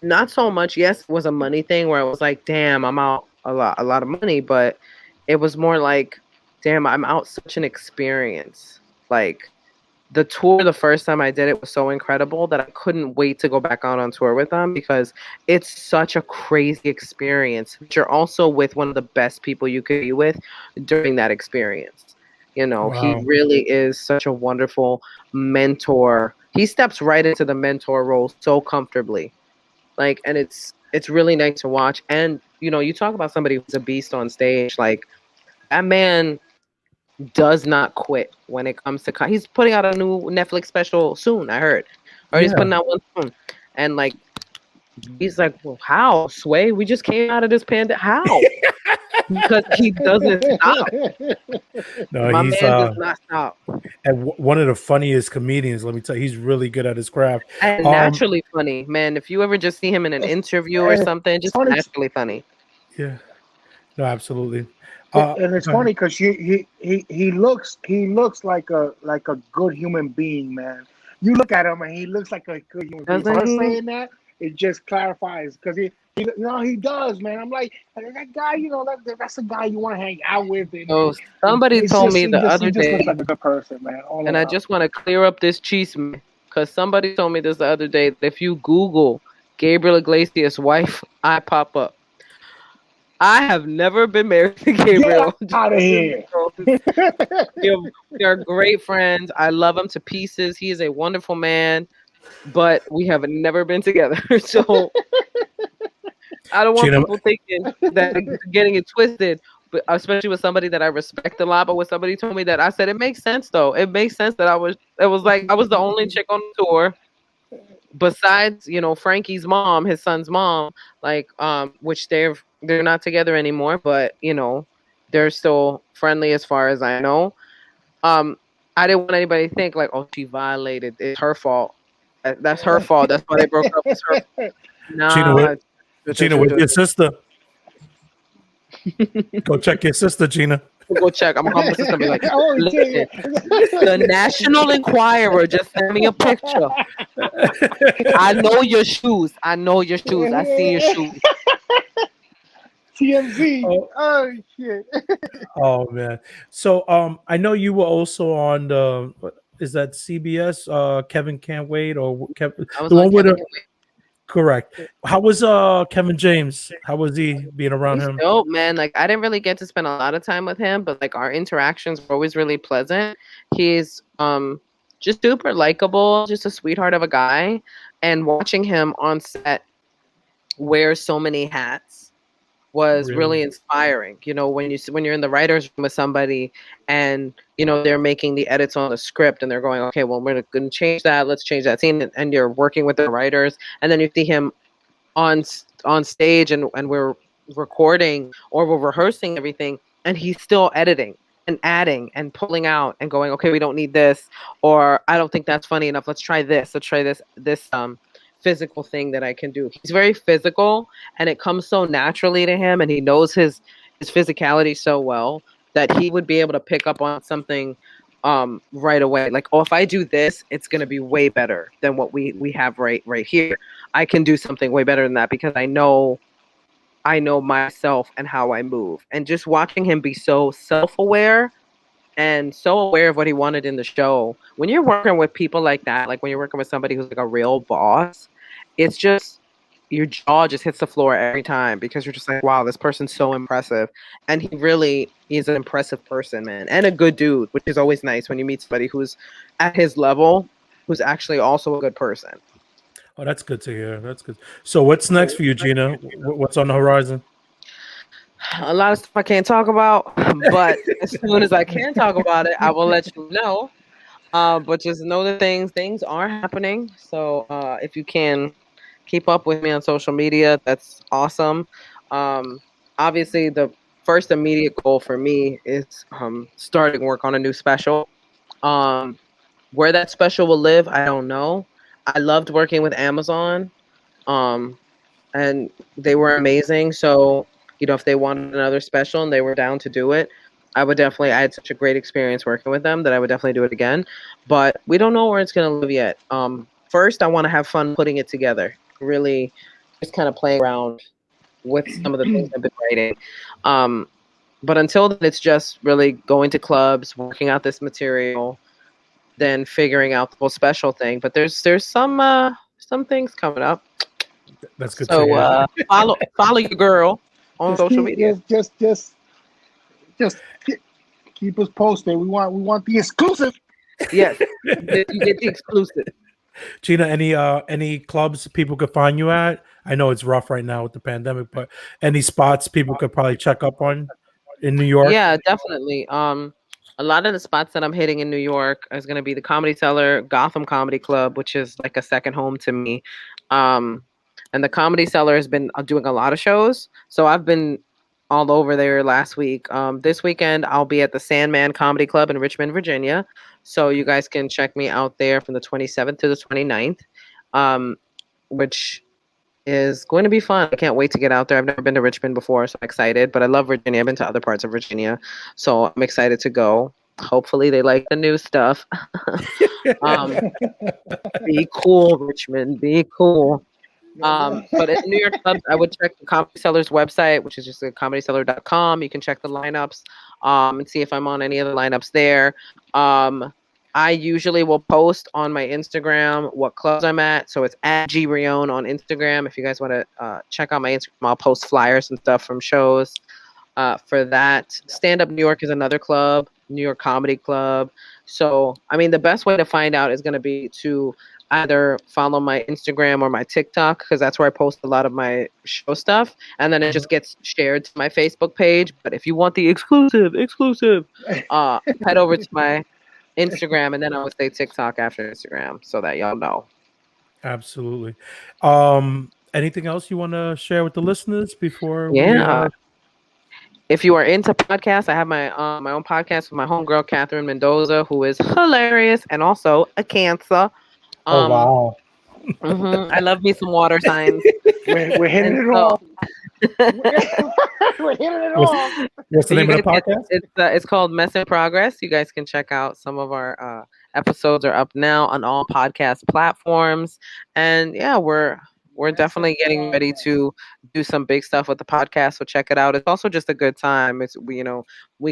not so much. Yes, it was a money thing where I was like, "Damn, I'm out a lot of money," but it was more like, "Damn, I'm out such an experience." Like the tour, the first time I did it was so incredible that I couldn't wait to go back out on tour with them because it's such a crazy experience. But you're also with one of the best people you could be with during that experience. He Wow. really is such a wonderful mentor. He steps right into the mentor role so comfortably. Like, and it's really nice to watch. And you talk about somebody who's a beast on stage. Like, that man does not quit when it comes to he's putting out a new Netflix special soon, I heard. Or he's Yeah. putting out one soon. And like, he's like, "Well, how, Sway? We just came out of this pandemic. How?" Because he doesn't stop. No, My he's man does not stop. and one of the funniest comedians. Let me tell you, he's really good at his craft. And naturally funny, man. If you ever just see him in an It's, interview or and something, it's just funny. naturally funny. Yeah. No, absolutely. And it's Go ahead. funny because he looks like a good human being, man. you look at him and he looks like a good human being. So Doesn't her he? saying that, it just clarifies because he does, man. I'm like that guy, that's a guy you want to hang out with, and So somebody it's told just me the he other just looks day, like a good person, man, all and I around. just want to clear up this chisme, because somebody told me this the other day that if you Google Gabriel Iglesias' wife, I pop up. I have never been married to Get Gabriel. Just out of so you here. know. We are great friends. I love him to pieces. He is a wonderful man, but we have never been together. So I don't want Gina, people thinking that getting it twisted, but especially with somebody that I respect a lot. But when somebody told me that, I said it makes sense though. It makes sense that I was. It was like I was the only chick on the tour besides Frankie's mom, his son's mom, like which they're not together anymore, but they're still friendly as far as I know. Um, I didn't want anybody to think like, oh, she violated. It's her fault. That's her fault. That's why they broke up. It's her fault. Gina, Nah. Gina, with your sister. Go check your sister, Gina. We'll go check. I'm gonna call my sister and be like, Oh, listen, the National Enquirer just sent me a picture. I know your shoes. I know your shoes. I see your shoes. TMZ. Oh, Oh shit. oh man. So I know you were also on is that CBS? Kevin Can't Wait or Kevin, I was the on one with Kevin. correct. How was Kevin James? How was he being around He's him? dope, man. Like I didn't really get to spend a lot of time with him, but like our interactions were always really pleasant. He's just super likable, just a sweetheart of a guy. And watching him on set wear so many hats was Really? really inspiring. When you're in the writers room with somebody and they're making the edits on the script and they're going, okay, well we're going to change that. Let's change that scene, and you're working with the writers, and then you see him on stage and we're recording or we're rehearsing everything, and he's still editing and adding and pulling out and going, okay, we don't need this, or I don't think that's funny enough, let's try this physical thing that I can do. He's very physical, and it comes so naturally to him, and he knows his physicality so well that he would be able to pick up on something right away, like, oh, if I do this, it's going to be way better than what we have right here. I can do something way better than that because I know myself and how I move. And just watching him be so self-aware and so aware of what he wanted in the show. When you're working with people like that, like when you're working with somebody who's like a real boss, it's just your jaw just hits the floor every time because you're just like, wow, this person's so impressive. And he really is an impressive person, man. And a good dude, which is always nice when you meet somebody who's at his level, who's actually also a good person. Oh, that's good to hear. That's good. So what's next for you, Gina? What's on the horizon? A lot of stuff I can't talk about, but as soon as I can talk about it, I will let you know. But just know that things are happening. So if you can keep up with me on social media, that's awesome. Um, Obviously, the first immediate goal for me is starting work on a new special. Um, where that special will live, I don't know. I loved working with Amazon. Um, and they were amazing. So, if they wanted another special and they were down to do it, I had such a great experience working with them that I would definitely do it again. But we don't know where it's going to live yet. First, I want to have fun putting it together, really just kind of playing around with some of the things I've been writing. But until then, it's just really going to clubs, working out this material, then figuring out the whole special thing. But there's some things coming up. That's good to So hear. follow your girl on Just social keep media. just keep us posted. We want the exclusive. Yes, you get the exclusive. Gina, any clubs people could find you at? I know it's rough right now with the pandemic, but any spots people could probably check up on in New York? Yeah, definitely. A lot of the spots that I'm hitting in New York is going to be the Comedy Cellar, Gotham Comedy Club, which is like a second home to me. Um, and the Comedy Cellar has been doing a lot of shows, so I've been all over there last week. This weekend I'll be at the Sandman Comedy Club in Richmond, Virginia. So you guys can check me out there from the 27th to the 29th, which is going to be fun. I can't wait to get out there. I've never been to Richmond before, so I'm excited. But I love Virginia. I've been to other parts of Virginia, so I'm excited to go. Hopefully they like the new stuff. um, be cool, Richmond. Be cool. But in the New York clubs, I would check the Comedy Sellers website, which is just comedyseller.com. You can check the lineups and see if I'm on any of the lineups there. I usually will post on my Instagram what clubs I'm at. So it's at G Brillon on Instagram. If you guys want to check out my Instagram, I'll post flyers and stuff from shows for that. Stand Up New York is another club, New York Comedy Club. So, I mean, the best way to find out is going to be to either follow my Instagram or my TikTok, because that's where I post a lot of my show stuff. And then it just gets shared to my Facebook page. But if you want the exclusive, head over to my Instagram, and then I would say TikTok after Instagram so that y'all know. Absolutely. Anything else you want to share with the listeners before Yeah. If you are into podcasts, I have my my own podcast with my homegirl Catherine Mendoza, who is hilarious and also a Cancer. Oh wow! I love me some water signs. We're hitting it off. We're hitting it off. What's the name of the podcast? It's called Mess in Progress. You guys can check out some of our episodes are up now on all podcast platforms, and yeah, we're definitely getting ready to do some big stuff with the podcast. So check it out. It's also just a good time. It's we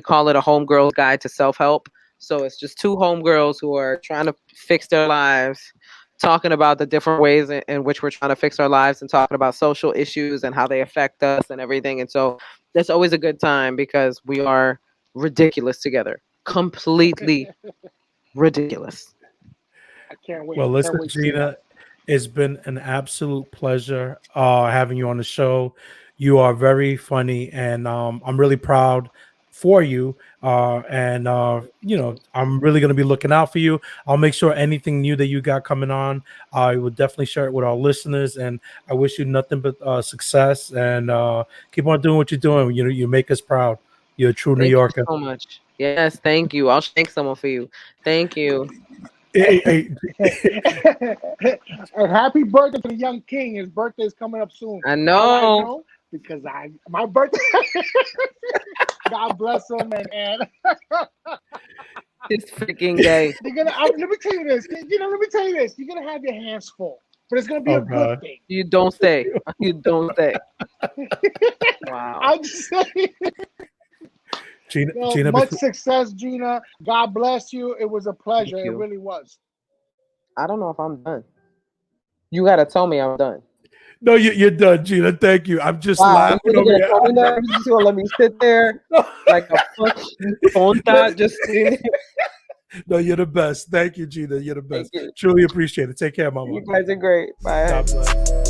call it a homegirls guide to self-help. So it's just two homegirls who are trying to fix their lives, talking about the different ways in which we're trying to fix our lives, and talking about social issues and how they affect us and everything. And so that's always a good time because we are ridiculous together. Completely ridiculous. I can't wait. Well, listen, Gina, it's been an absolute pleasure having you on the show. You are very funny, and I'm really proud for you. I'm really going to be looking out for you. I'll make sure anything new that you got coming on, I will definitely share it with our listeners. And I wish you nothing but success, and keep on doing what you're doing. You make us proud. You're a true New Yorker. Thank you so much. Yes, thank you. I'll thank someone for you. Thank you. Hey. And happy birthday to the young king. His birthday is coming up soon. I know. Because my birthday. God bless him and this freaking day. Let me tell you this. You're gonna have your hands full, but it's gonna be a good thing. You don't stay. You don't stay. Wow. I'm just saying. Gina, much success, Gina. God bless you. It was a pleasure. It really was. I don't know if I'm done. You gotta tell me I'm done. No, you're done, Gina. Thank you. I'm just laughing over here. You're just gonna let me sit there like a phone dot, just sitting. No, you're the best. Thank you, Gina. You're the best. Truly appreciate it. Take care, Mama. You guys are great. Bye. God bless.